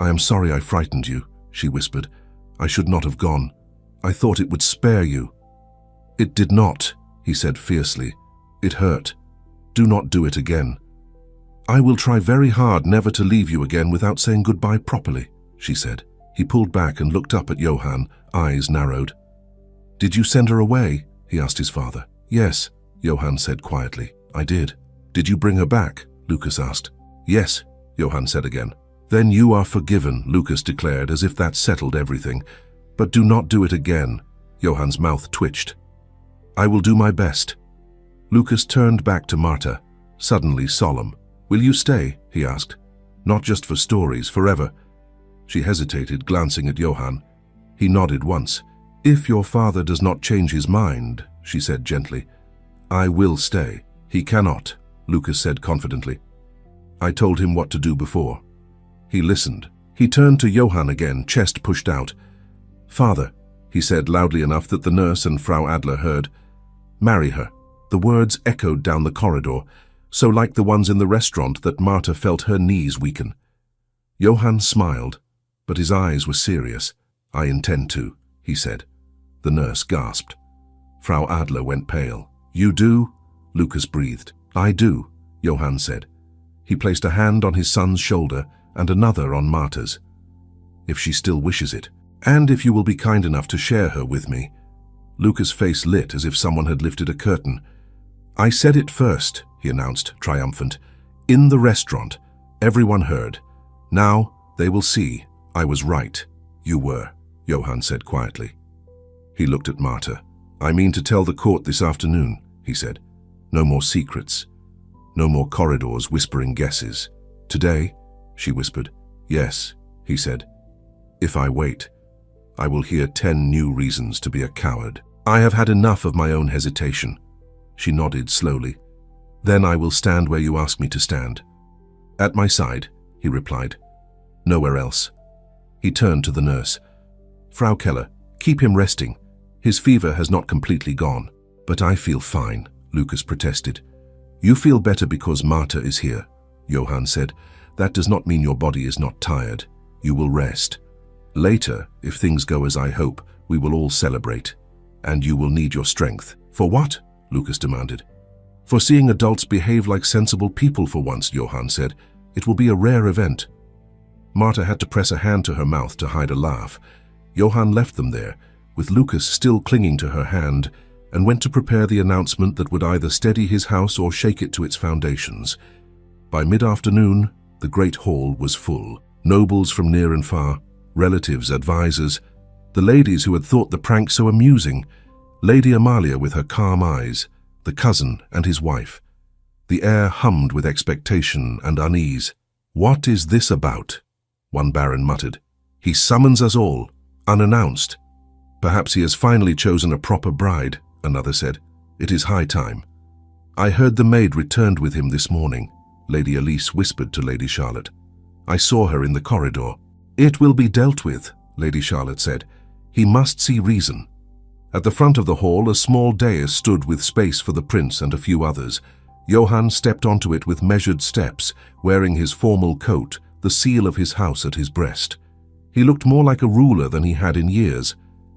"I am sorry I frightened you," she whispered. "I should not have gone. I thought it would spare you." "It did not," he said fiercely. "It hurt. Do not do it again." "I will try very hard never to leave you again without saying goodbye properly," she said. He pulled back and looked up at Johann, eyes narrowed. "Did you send her away?" he asked his father. "Yes," Johann said quietly. "I did." "Did you bring her back?" Lucas asked. "Yes," Johann said again. "Then you are forgiven," Lucas declared, as if that settled everything. "But do not do it again." Johann's mouth twitched. "I will do my best." Lucas turned back to Marta, suddenly solemn. "Will you stay?" he asked. "Not just for stories, forever." She hesitated, glancing at Johann. He nodded once. "If your father does not change his mind," she said gently, "I will stay." "He cannot," Lucas said confidently. "I told him what to do before." He listened. He turned to Johann again, chest pushed out. "Father," he said loudly enough that the nurse and Frau Adler heard, "marry her." The words echoed down the corridor, so like the ones in the restaurant that Marta felt her knees weaken. Johann smiled, but his eyes were serious. "I intend to," he said. The nurse gasped. Frau Adler went pale. "You do?" Lucas breathed. "I do," Johann said. He placed a hand on his son's shoulder and another on Marta's. "If she still wishes it, and if you will be kind enough to share her with me." Lucas' face lit as if someone had lifted a curtain. "I said it first," he announced, triumphant. "In the restaurant. Everyone heard. Now they will see I was right." "You were," Johann said quietly. He looked at Marta. "I mean to tell the court this afternoon," he said. "No more secrets. No more corridors whispering guesses. Today," she whispered. "Yes," he said. "If I wait, I will hear 10 new reasons to be a coward. I have had enough of my own hesitation." She nodded slowly. "Then I will stand where you ask me to stand." "At my side," he replied. "Nowhere else." He turned to the nurse. "Frau Keller, keep him resting. His fever has not completely gone." "But I feel fine," Lucas protested. "You feel better because Marta is here," Johann said. "That does not mean your body is not tired. You will rest. Later, if things go as I hope, we will all celebrate. And you will need your strength." "For what?" Lucas demanded. "For seeing adults behave like sensible people for once," Johann said. "It will be a rare event." Marta had to press a hand to her mouth to hide a laugh. Johann left them there, with Lucas still clinging to her hand, and went to prepare the announcement that would either steady his house or shake it to its foundations. By mid-afternoon, the great hall was full. Nobles from near and far, relatives, advisors, the ladies who had thought the prank so amusing, Lady Amalia with her calm eyes, the cousin and his wife. The air hummed with expectation and unease. "What is this about?" one baron muttered. "He summons us all, unannounced." "Perhaps he has finally chosen a proper bride," another said. "It is high time." "I heard the maid returned with him this morning," Lady Elise whispered to Lady Charlotte. "I saw her in the corridor." "It will be dealt with," Lady Charlotte said. "He must see reason." At the front of the hall, a small dais stood with space for the prince and a few others. Johann stepped onto it with measured steps, wearing his formal coat, the seal of his house at his breast. He looked more like a ruler than he had in years.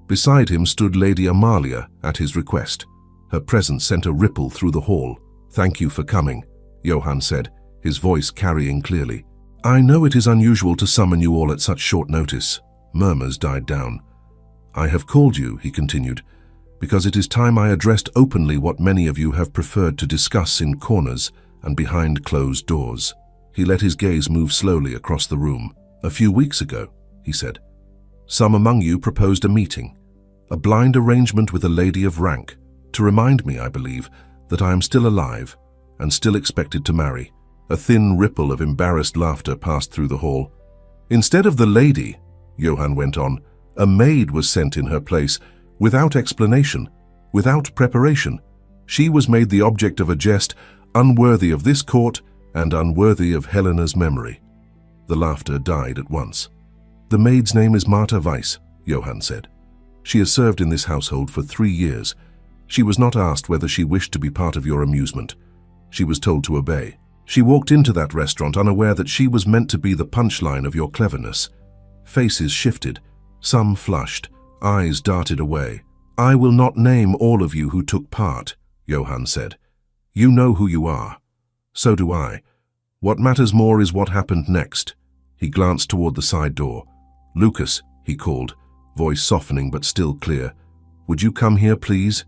Beside him stood Lady Amalia at his request. Her presence sent a ripple through the hall. "Thank you for coming," Johann said, his voice carrying clearly. "I know it is unusual to summon you all at such short notice." Murmurs died down. "I have called you," he continued, "because it is time I addressed openly what many of you have preferred to discuss in corners and behind closed doors." He let his gaze move slowly across the room. "A few weeks ago," he said, "some among you proposed a meeting, a blind arrangement with a lady of rank, to remind me, I believe, that I am still alive and still expected to marry." A thin ripple of embarrassed laughter passed through the hall. "Instead of the lady," Johann went on, "a maid was sent in her place, without explanation, without preparation. She was made the object of a jest unworthy of this court and unworthy of Helena's memory." The laughter died at once. "The maid's name is Marta Weiss," Johann said. "She has served in this household for 3 years. She was not asked whether she wished to be part of your amusement. She was told to obey. She walked into that restaurant unaware that she was meant to be the punchline of your cleverness." Faces shifted. Some flushed. Eyes darted away. "I will not name all of you who took part," Johann said. "You know who you are. So do I. What matters more is what happened next." He glanced toward the side door. "Lucas," he called, voice softening but still clear. Would you come here, please?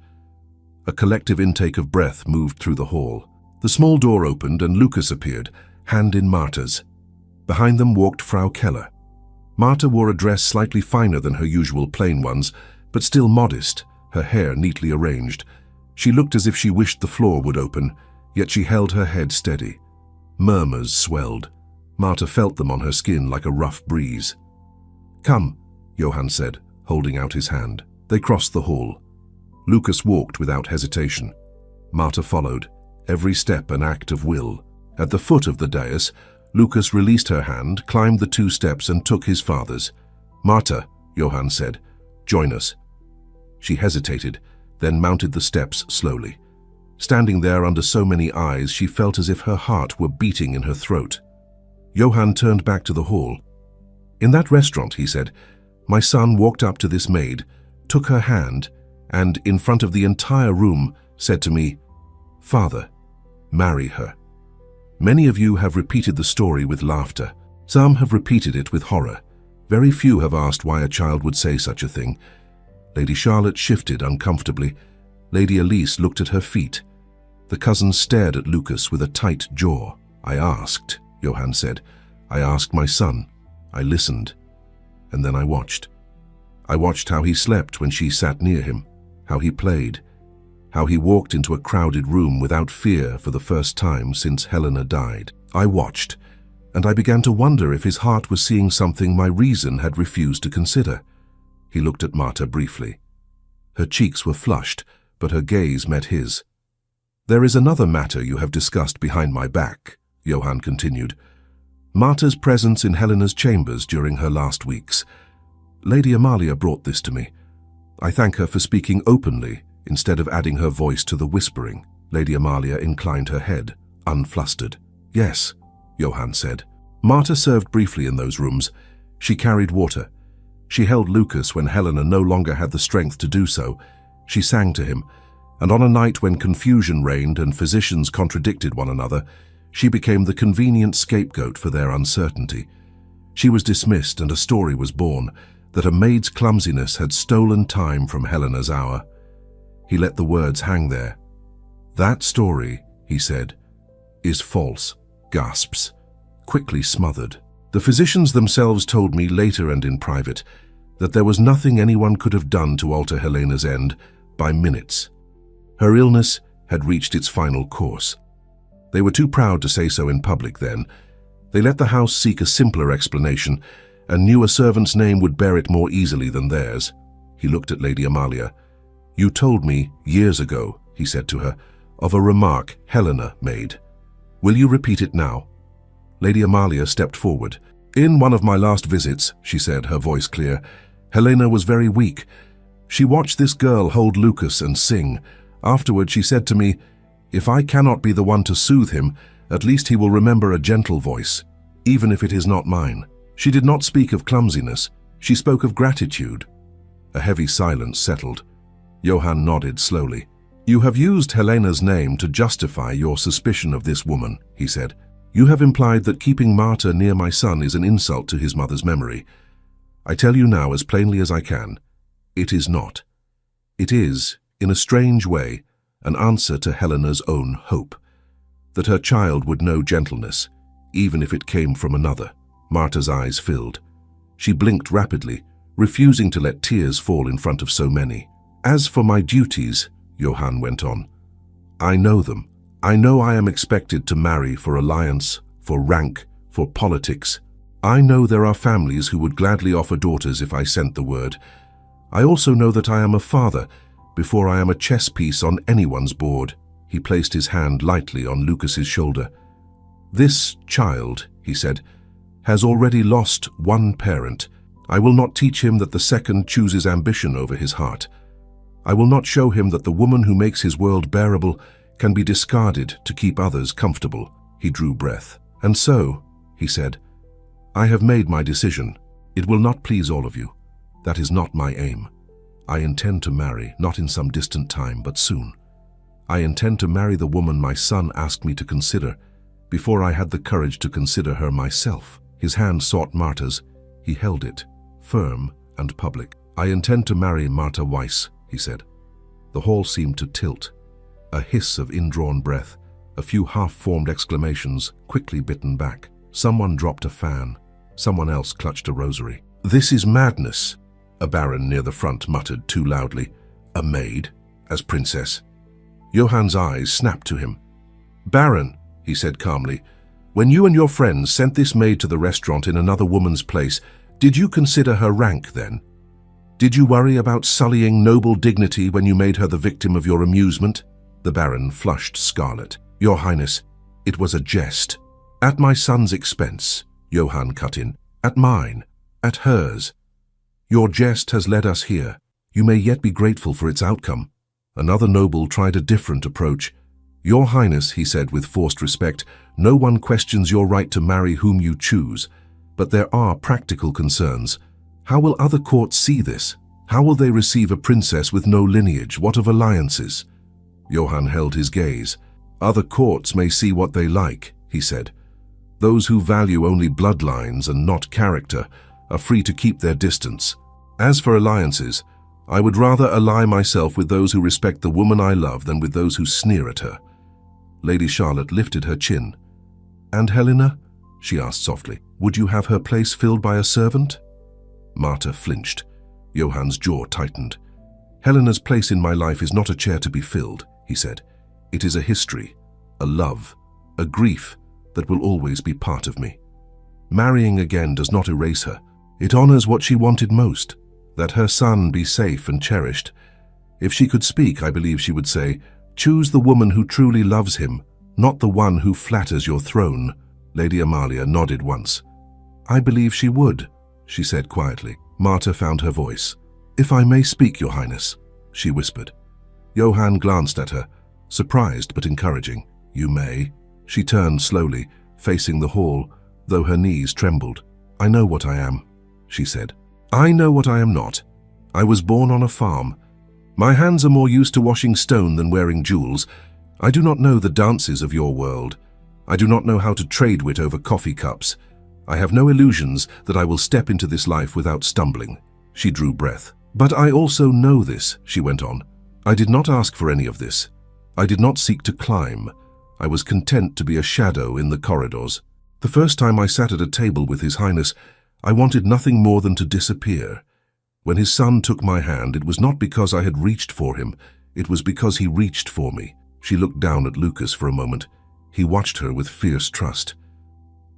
A collective intake of breath moved through the hall. The small door opened and Lucas appeared, hand in Marta's. Behind them walked Frau Keller. Marta wore a dress slightly finer than her usual plain ones, but still modest, her hair neatly arranged. She looked as if she wished the floor would open, yet she held her head steady. Murmurs swelled. Marta felt them on her skin like a rough breeze. Come, Johann said, holding out his hand. They crossed the hall. Lucas walked without hesitation. Marta followed, every step an act of will. At the foot of the dais, Lucas released her hand, climbed the 2 steps and took his father's. Marta, Johann said, join us. She hesitated, then mounted the steps slowly. Standing there under so many eyes, she felt as if her heart were beating in her throat. Johann turned back to the hall. In that restaurant, he said, my son walked up to this maid, took her hand, and, in front of the entire room, said to me, Father, marry her. Many of you have repeated the story with laughter. Some have repeated it with horror. Very few have asked why a child would say such a thing. Lady Charlotte shifted uncomfortably. Lady Elise looked at her feet. The cousins stared at Lucas with a tight jaw. I asked, Johann said. I asked my son. I listened. And then I watched. I watched how he slept when she sat near him, how he played, how he walked into a crowded room without fear for the first time since Helena died. I watched, and I began to wonder if his heart was seeing something my reason had refused to consider. He looked at Marta briefly. Her cheeks were flushed, but her gaze met his. There is another matter you have discussed behind my back, Johann continued. Marta's presence in Helena's chambers during her last weeks. Lady Amalia brought this to me. I thank her for speaking openly, instead of adding her voice to the whispering. Lady Amalia inclined her head, unflustered. Yes, Johann said. Marta served briefly in those rooms. She carried water. She held Lucas when Helena no longer had the strength to do so. She sang to him, and on a night when confusion reigned and physicians contradicted one another, she became the convenient scapegoat for their uncertainty. She was dismissed and a story was born that a maid's clumsiness had stolen time from Helena's hour. He let the words hang there. That story, he said, is false. Gasps, quickly smothered. The physicians themselves told me later and in private that there was nothing anyone could have done to alter Helena's end by minutes. Her illness had reached its final course. They were too proud to say so in public then. They let the house seek a simpler explanation and knew a servant's name would bear it more easily than theirs. He looked at Lady Amalia. You told me years ago, he said to her, of a remark Helena made. Will you repeat it now? Lady Amalia stepped forward. In one of my last visits, she said, her voice clear, Helena was very weak. She watched this girl hold Lucas and sing. Afterward she said to me, if I cannot be the one to soothe him, at least he will remember a gentle voice, even if it is not mine. She did not speak of clumsiness. She spoke of gratitude. A heavy silence settled. Johann nodded slowly. You have used Helena's name to justify your suspicion of this woman, he said. You have implied that keeping Marta near my son is an insult to his mother's memory. I tell you now as plainly as I can, it is not. It is, in a strange way, an answer to Helena's own hope, that her child would know gentleness, even if it came from another. Marta's eyes filled. She blinked rapidly, refusing to let tears fall in front of so many. As for my duties, Johann went on, I know them. I know I am expected to marry for alliance, for rank, for politics. I know there are families who would gladly offer daughters if I sent the word. I also know that I am a father before I am a chess piece on anyone's board. He placed his hand lightly on Lucas's shoulder. This child, he said, has already lost one parent. I will not teach him that the second chooses ambition over his heart. I will not show him that the woman who makes his world bearable can be discarded to keep others comfortable. He drew breath. And so, he said, I have made my decision. It will not please all of you. That is not my aim. I intend to marry, not in some distant time, but soon. I intend to marry the woman my son asked me to consider, before I had the courage to consider her myself. His hand sought Marta's. He held it, firm, and public. "I intend to marry Martha Weiss," he said. The hall seemed to tilt. A hiss of indrawn breath, a few half-formed exclamations, quickly bitten back. Someone dropped a fan. Someone else clutched a rosary. "This is madness," a baron near the front muttered too loudly. "A maid, as princess." Johann's eyes snapped to him. "Baron," he said calmly, "when you and your friends sent this maid to the restaurant in another woman's place, did you consider her rank then? Did you worry about sullying noble dignity when you made her the victim of your amusement?" The baron flushed scarlet. "Your Highness, it was a jest." "At my son's expense," Johann cut in. "At mine, at hers. Your jest has led us here. You may yet be grateful for its outcome." Another noble tried a different approach. "Your Highness," he said with forced respect, "no one questions your right to marry whom you choose. But there are practical concerns. How will other courts see this? How will they receive a princess with no lineage? What of alliances?" Johann held his gaze. "Other courts may see what they like," he said. "Those who value only bloodlines and not character are free to keep their distance. As for alliances, I would rather ally myself with those who respect the woman I love than with those who sneer at her." Lady Charlotte lifted her chin. "And Helena?" she asked softly. "Would you have her place filled by a servant?" Martha flinched. Johann's jaw tightened. "Helena's place in my life is not a chair to be filled," he said. "It is a history, a love, a grief that will always be part of me. Marrying again does not erase her. It honors what she wanted most, that her son be safe and cherished. If she could speak, I believe she would say, 'Choose the woman who truly loves him, not the one who flatters your throne.'" Lady Amalia nodded once. "I believe she would," she said quietly. Martha found her voice. "If I may speak, Your Highness," she whispered. Johann glanced at her, surprised but encouraging. "You may." She turned slowly, facing the hall, though her knees trembled. "I know what I am," she said. "I know what I am not. I was born on a farm. My hands are more used to washing stone than wearing jewels. I do not know the dances of your world. I do not know how to trade wit over coffee cups. I have no illusions that I will step into this life without stumbling." She drew breath. "But I also know this," she went on. "I did not ask for any of this. I did not seek to climb. I was content to be a shadow in the corridors. The first time I sat at a table with His Highness, I wanted nothing more than to disappear. When his son took my hand, it was not because I had reached for him. It was because he reached for me." She looked down at Lucas for a moment. He watched her with fierce trust.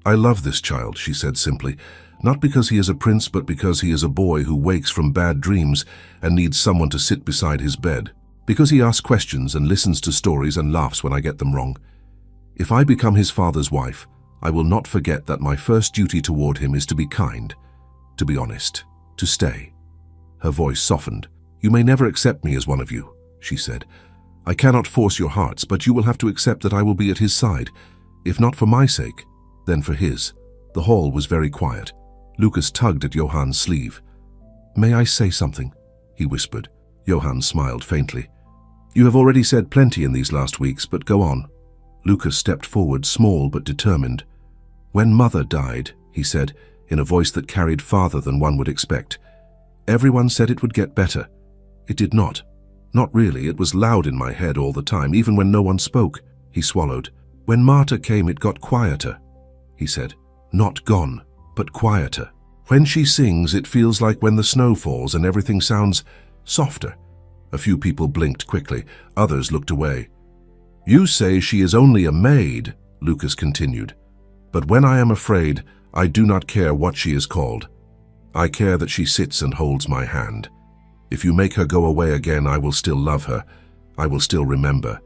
"I love this child," she said simply, "not because he is a prince, but because he is a boy who wakes from bad dreams and needs someone to sit beside his bed. Because he asks questions and listens to stories and laughs when I get them wrong. If I become his father's wife, I will not forget that my first duty toward him is to be kind, to be honest, to stay." Her voice softened. "You may never accept me as one of you," she said. "I cannot force your hearts, but you will have to accept that I will be at his side, if not for my sake, then for his." The hall was very quiet. Lucas tugged at Johann's sleeve. "May I say something?" he whispered. Johann smiled faintly. "You have already said plenty in these last weeks, but go on." Lucas stepped forward, small but determined. "When Mother died," he said, in a voice that carried farther than one would expect, "everyone said it would get better. It did not. Not really. It was loud in my head all the time, even when no one spoke." He swallowed. "When Martha came, it got quieter," he said. "Not gone, but quieter. When she sings, it feels like when the snow falls and everything sounds softer." A few people blinked quickly. Others looked away. "You say she is only a maid," Lucas continued. "But when I am afraid, I do not care what she is called. I care that she sits and holds my hand. If you make her go away again, I will still love her. I will still remember.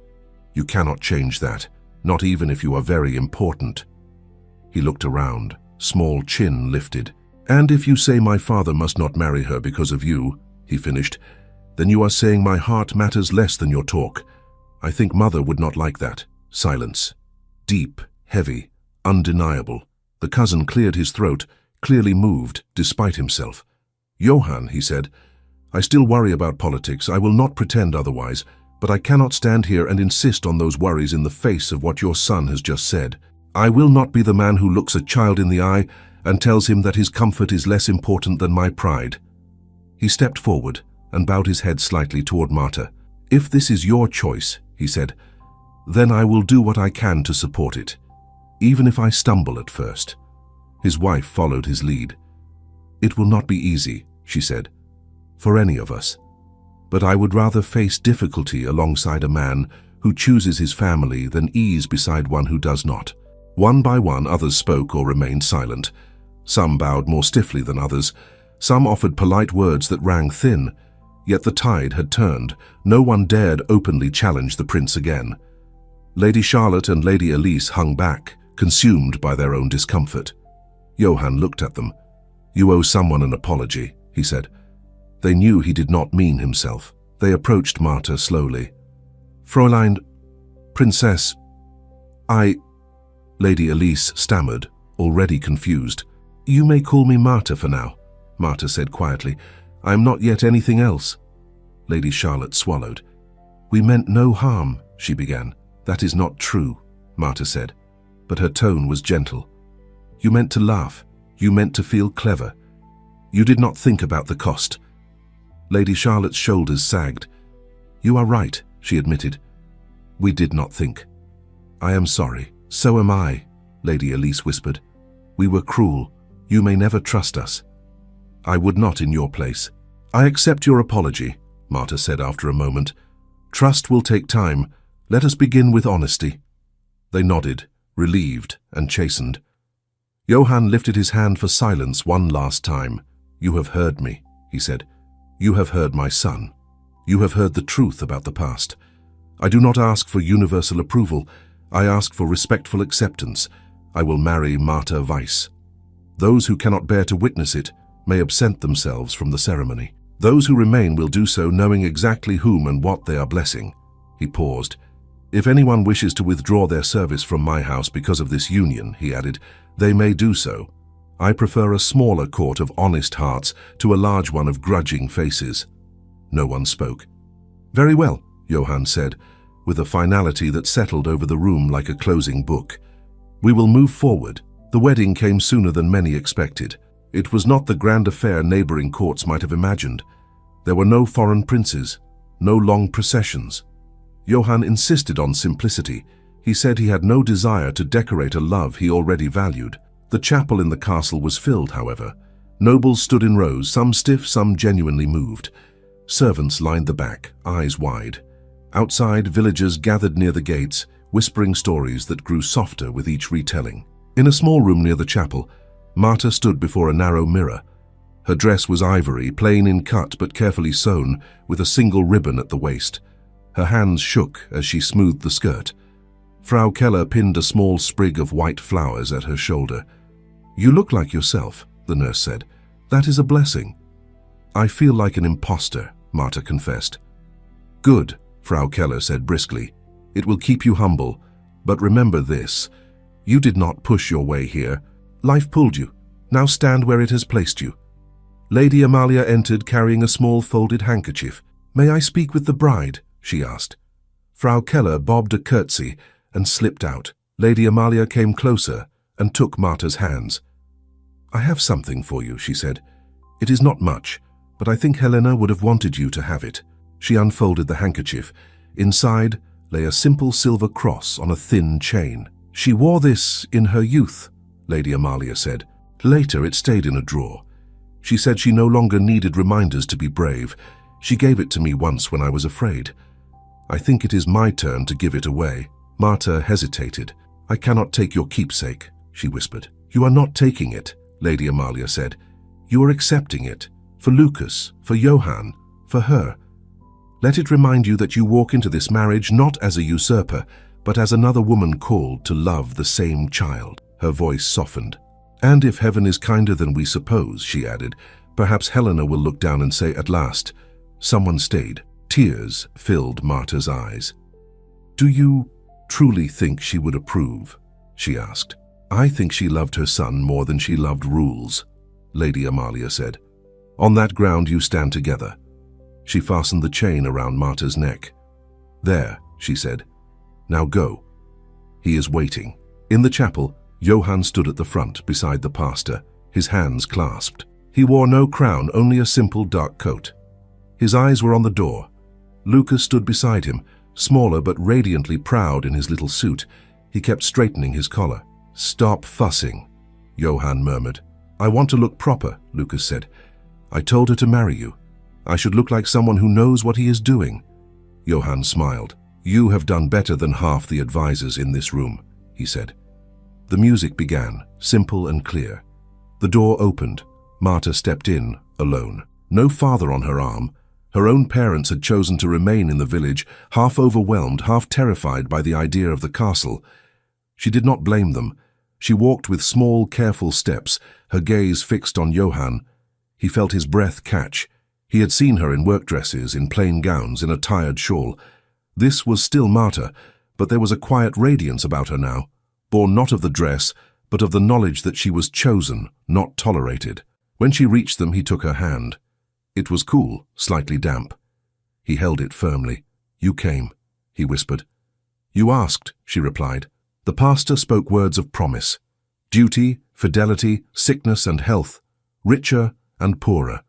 You cannot change that, not even if you are very important." He looked around, small chin lifted. "And if you say my father must not marry her because of you," he finished, "then you are saying my heart matters less than your talk. I think Mother would not like that." Silence. Deep, heavy, undeniable. The cousin cleared his throat, clearly moved, despite himself. "Johann," he said, "I still worry about politics. I will not pretend otherwise, but I cannot stand here and insist on those worries in the face of what your son has just said. I will not be the man who looks a child in the eye and tells him that his comfort is less important than my pride. He stepped forward and bowed his head slightly toward Marta. "If this is your choice," he said, "then I will do what I can to support it, even if I stumble at first." His wife followed his lead. "It will not be easy," she said, "for any of us. But I would rather face difficulty alongside a man who chooses his family than ease beside one who does not." One by one, others spoke or remained silent. Some bowed more stiffly than others. Some offered polite words that rang thin. Yet the tide had turned. No one dared openly challenge the prince again. Lady Charlotte and Lady Elise hung back, consumed by their own discomfort. Johann looked at them. "You owe someone an apology," he said. They knew he did not mean himself. They approached Marta slowly. "Fräulein, Princess, Lady Elise stammered, already confused. "You may call me Marta for now," Marta said quietly. "I am not yet anything else." Lady Charlotte swallowed. "We meant no harm," she began. "That is not true," Marta said, but her tone was gentle. "You meant to laugh. You meant to feel clever. You did not think about the cost." Lady Charlotte's shoulders sagged. "You are right," she admitted. "We did not think." "I am sorry." "So am I," Lady Elise whispered. "We were cruel. You may never trust us." "I would not in your place." "I accept your apology," Marta said after a moment. "Trust will take time. Let us begin with honesty." They nodded, relieved and chastened. Johann lifted his hand for silence one last time. "You have heard me," he said. "You have heard my son. You have heard the truth about the past. I do not ask for universal approval. I ask for respectful acceptance. I will marry Marta Weiss. Those who cannot bear to witness it may absent themselves from the ceremony. Those who remain will do so knowing exactly whom and what they are blessing." He paused. "If anyone wishes to withdraw their service from my house because of this union," he added, "they may do so. I prefer a smaller court of honest hearts to a large one of grudging faces." No one spoke. "Very well," Johann said, with a finality that settled over the room like a closing book. "We will move forward." The wedding came sooner than many expected. It was not the grand affair neighboring courts might have imagined. There were no foreign princes, no long processions. Johann insisted on simplicity. He said he had no desire to decorate a love he already valued. The chapel in the castle was filled, however. Nobles stood in rows, some stiff, some genuinely moved. Servants lined the back, eyes wide. Outside, villagers gathered near the gates, whispering stories that grew softer with each retelling. In a small room near the chapel, Marta stood before a narrow mirror. Her dress was ivory, plain in cut but carefully sewn, with a single ribbon at the waist. Her hands shook as she smoothed the skirt. Frau Keller pinned a small sprig of white flowers at her shoulder. "You look like yourself," the nurse said. "That is a blessing." "I feel like an imposter," Marta confessed. "Good," Frau Keller said briskly. "It will keep you humble. But remember this. You did not push your way here. Life pulled you. Now stand where it has placed you." Lady Amalia entered carrying a small folded handkerchief. "May I speak with the bride?" she asked. Frau Keller bobbed a curtsy and slipped out. Lady Amalia came closer and took Marta's hands. "I have something for you," she said. "It is not much, but I think Helena would have wanted you to have it." She unfolded the handkerchief. Inside lay a simple silver cross on a thin chain. "She wore this in her youth," Lady Amalia said. "Later it stayed in a drawer. She said she no longer needed reminders to be brave. She gave it to me once when I was afraid. I think it is my turn to give it away." Marta hesitated. "I cannot take your keepsake," she whispered. "You are not taking it," Lady Amalia said. "You are accepting it. For Lucas, for Johann, for her. Let it remind you that you walk into this marriage not as a usurper, but as another woman called to love the same child." Her voice softened. "And if heaven is kinder than we suppose," she added, "perhaps Helena will look down and say, 'At last, someone stayed.'" Tears filled Marta's eyes. "Do you truly think she would approve?" she asked. "I think she loved her son more than she loved rules," Lady Amalia said. "On that ground you stand together." She fastened the chain around Marta's neck. "There," she said. "Now go. He is waiting." In the chapel, Johann stood at the front beside the pastor, his hands clasped. He wore no crown, only a simple dark coat. His eyes were on the door. Lucas stood beside him, smaller but radiantly proud in his little suit. He kept straightening his collar. "Stop fussing," Johann murmured. "I want to look proper," Lucas said. "I told her to marry you. I should look like someone who knows what he is doing." Johann smiled. "You have done better than half the advisors in this room," he said. The music began, simple and clear. The door opened. Marta stepped in, alone. No father on her arm. Her own parents had chosen to remain in the village, half overwhelmed, half terrified by the idea of the castle. She did not blame them. She walked with small, careful steps, her gaze fixed on Johann. He felt his breath catch. He had seen her in work dresses, in plain gowns, in a tired shawl. This was still Marta, but there was a quiet radiance about her now, born not of the dress, but of the knowledge that she was chosen, not tolerated. When she reached them, he took her hand. It was cool, slightly damp. He held it firmly. "You came," he whispered. "You asked," she replied. The pastor spoke words of promise. Duty, fidelity, sickness and health, richer and poorer.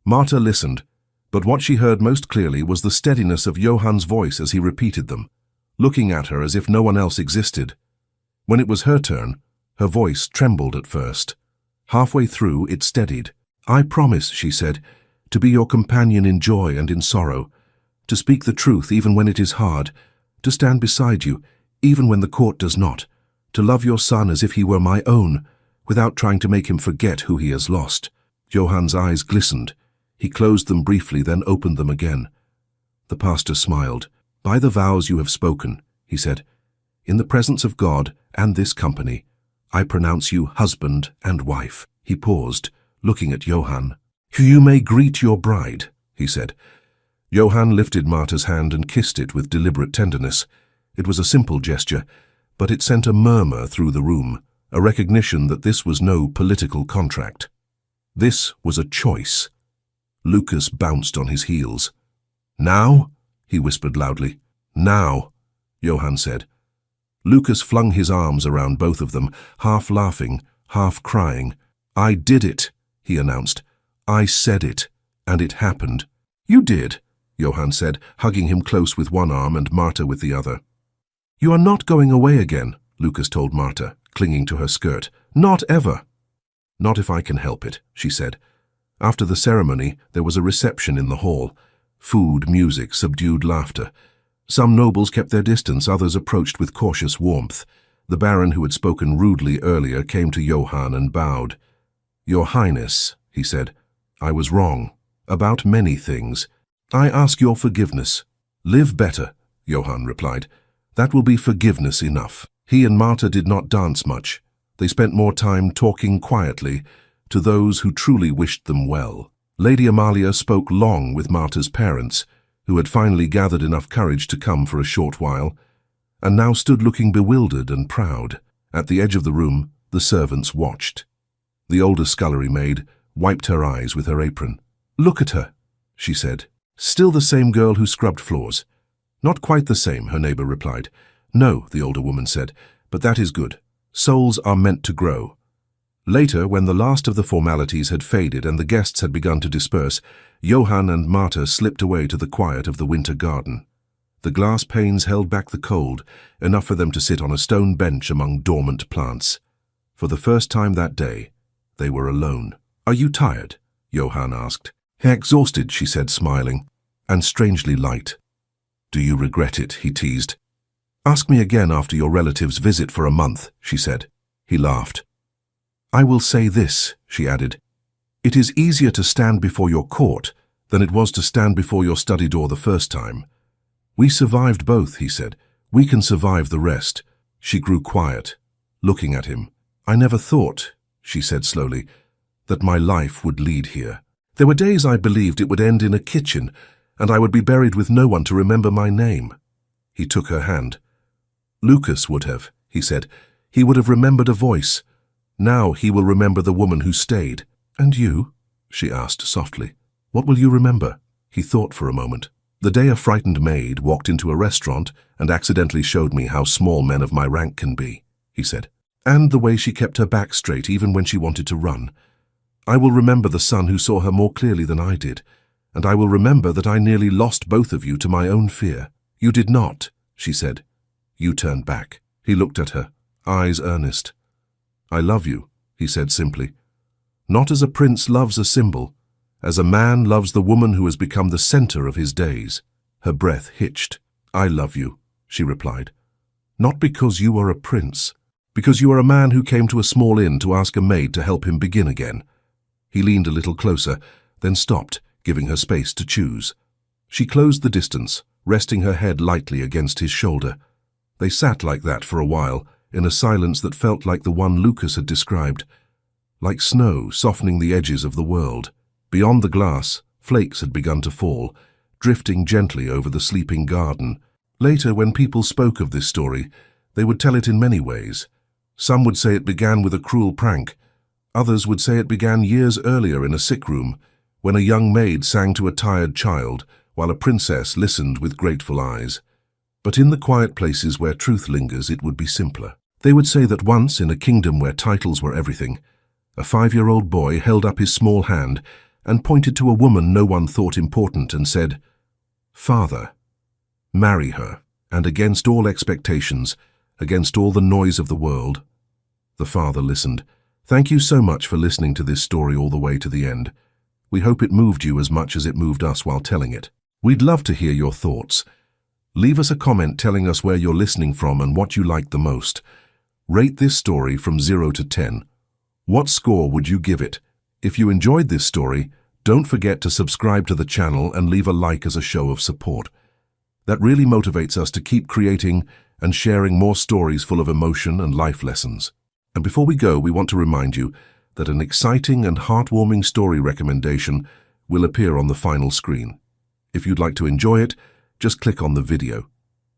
Marta listened, but what she heard most clearly was the steadiness of Johann's voice as he repeated them, looking at her as if no one else existed. When it was her turn, her voice trembled at first. Halfway through, it steadied. "I promise," she said, "to be your companion in joy and in sorrow, to speak the truth even when it is hard, to stand beside you, even when the court does not, to love your son as if he were my own, without trying to make him forget who he has lost." Johann's eyes glistened. He closed them briefly, then opened them again. The pastor smiled. "By the vows you have spoken," he said, "in the presence of God and this company, I pronounce you husband and wife." He paused, looking at Johann. "You may greet your bride," he said. Johann lifted Marta's hand and kissed it with deliberate tenderness. It was a simple gesture, but it sent a murmur through the room, a recognition that this was no political contract. This was a choice. Lucas bounced on his heels. "Now?" he whispered loudly. "Now," Johann said. Lucas flung his arms around both of them, half laughing, half crying. "I did it," he announced. "I said it, and it happened." "You did," Johann said, hugging him close with one arm and Marta with the other. "You are not going away again," Lucas told Marta, clinging to her skirt. "Not ever." "Not if I can help it," she said. After the ceremony, there was a reception in the hall. Food, music, subdued laughter. Some nobles kept their distance, others approached with cautious warmth. The baron who had spoken rudely earlier came to Johann and bowed. "Your Highness," he said, "I was wrong. About many things. I ask your forgiveness." "Live better," Johann replied. "That will be forgiveness enough." He and Marta did not dance much. They spent more time talking quietly to those who truly wished them well. Lady Amalia spoke long with Marta's parents, who had finally gathered enough courage to come for a short while, and now stood looking bewildered and proud. At the edge of the room, the servants watched. The older scullery maid wiped her eyes with her apron. "Look at her," she said. "Still the same girl who scrubbed floors." "Not quite the same," her neighbor replied. "No," the older woman said, "but that is good. Souls are meant to grow." Later, when the last of the formalities had faded and the guests had begun to disperse, Johann and Marta slipped away to the quiet of the winter garden. The glass panes held back the cold, enough for them to sit on a stone bench among dormant plants. For the first time that day, they were alone. "Are you tired?" Johann asked. "Exhausted," she said, smiling, "and strangely light." "Do you regret it?" he teased. "Ask me again after your relative's visit for a month," she said. He laughed. "I will say this," she added. "It is easier to stand before your court than it was to stand before your study door the first time." "We survived both," he said. "We can survive the rest." She grew quiet, looking at him. "I never thought," she said slowly, "that my life would lead here. There were days I believed it would end in a kitchen, and I would be buried with no one to remember my name." He took her hand. "Lucas would have," he said. "He would have remembered a voice. Now he will remember the woman who stayed." "And you?" she asked softly. "What will you remember?" He thought for a moment. "The day a frightened maid walked into a restaurant and accidentally showed me how small men of my rank can be," he said. "And the way she kept her back straight even when she wanted to run. I will remember the son who saw her more clearly than I did, and I will remember that I nearly lost both of you to my own fear. You did not, she said. You turned back. He looked at her, eyes earnest. I love you, he said simply. Not as a prince loves a symbol, as a man loves the woman who has become the center of his days. Her breath hitched. I love you, she replied. Not because you are a prince, because you are a man who came to a small inn to ask a maid to help him begin again. He leaned a little closer, then stopped, giving her space to choose. She closed the distance, resting her head lightly against his shoulder. They sat like that for a while, in a silence that felt like the one Lucas had described, like snow softening the edges of the world. Beyond the glass, flakes had begun to fall, drifting gently over the sleeping garden. Later, when people spoke of this story, they would tell it in many ways. Some would say it began with a cruel prank. Others would say it began years earlier in a sick room, when a young maid sang to a tired child, while a princess listened with grateful eyes. But in the quiet places where truth lingers, it would be simpler. They would say that once, in a kingdom where titles were everything, a 5-year-old boy held up his small hand and pointed to a woman no one thought important and said, "Father, marry her," and against all expectations, against all the noise of the world. The father listened. Thank you so much for listening to this story all the way to the end. We hope it moved you as much as it moved us while telling it. We'd love to hear your thoughts. Leave us a comment telling us where you're listening from and what you liked the most. Rate this story from 0 to 10. What score would you give it? If you enjoyed this story, don't forget to subscribe to the channel and leave a like as a show of support. That really motivates us to keep creating and sharing more stories full of emotion and life lessons. And before we go, we want to remind you that an exciting and heartwarming story recommendation will appear on the final screen. If you'd like to enjoy it, just click on the video.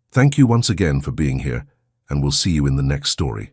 Thank you once again for being here, and we'll see you in the next story.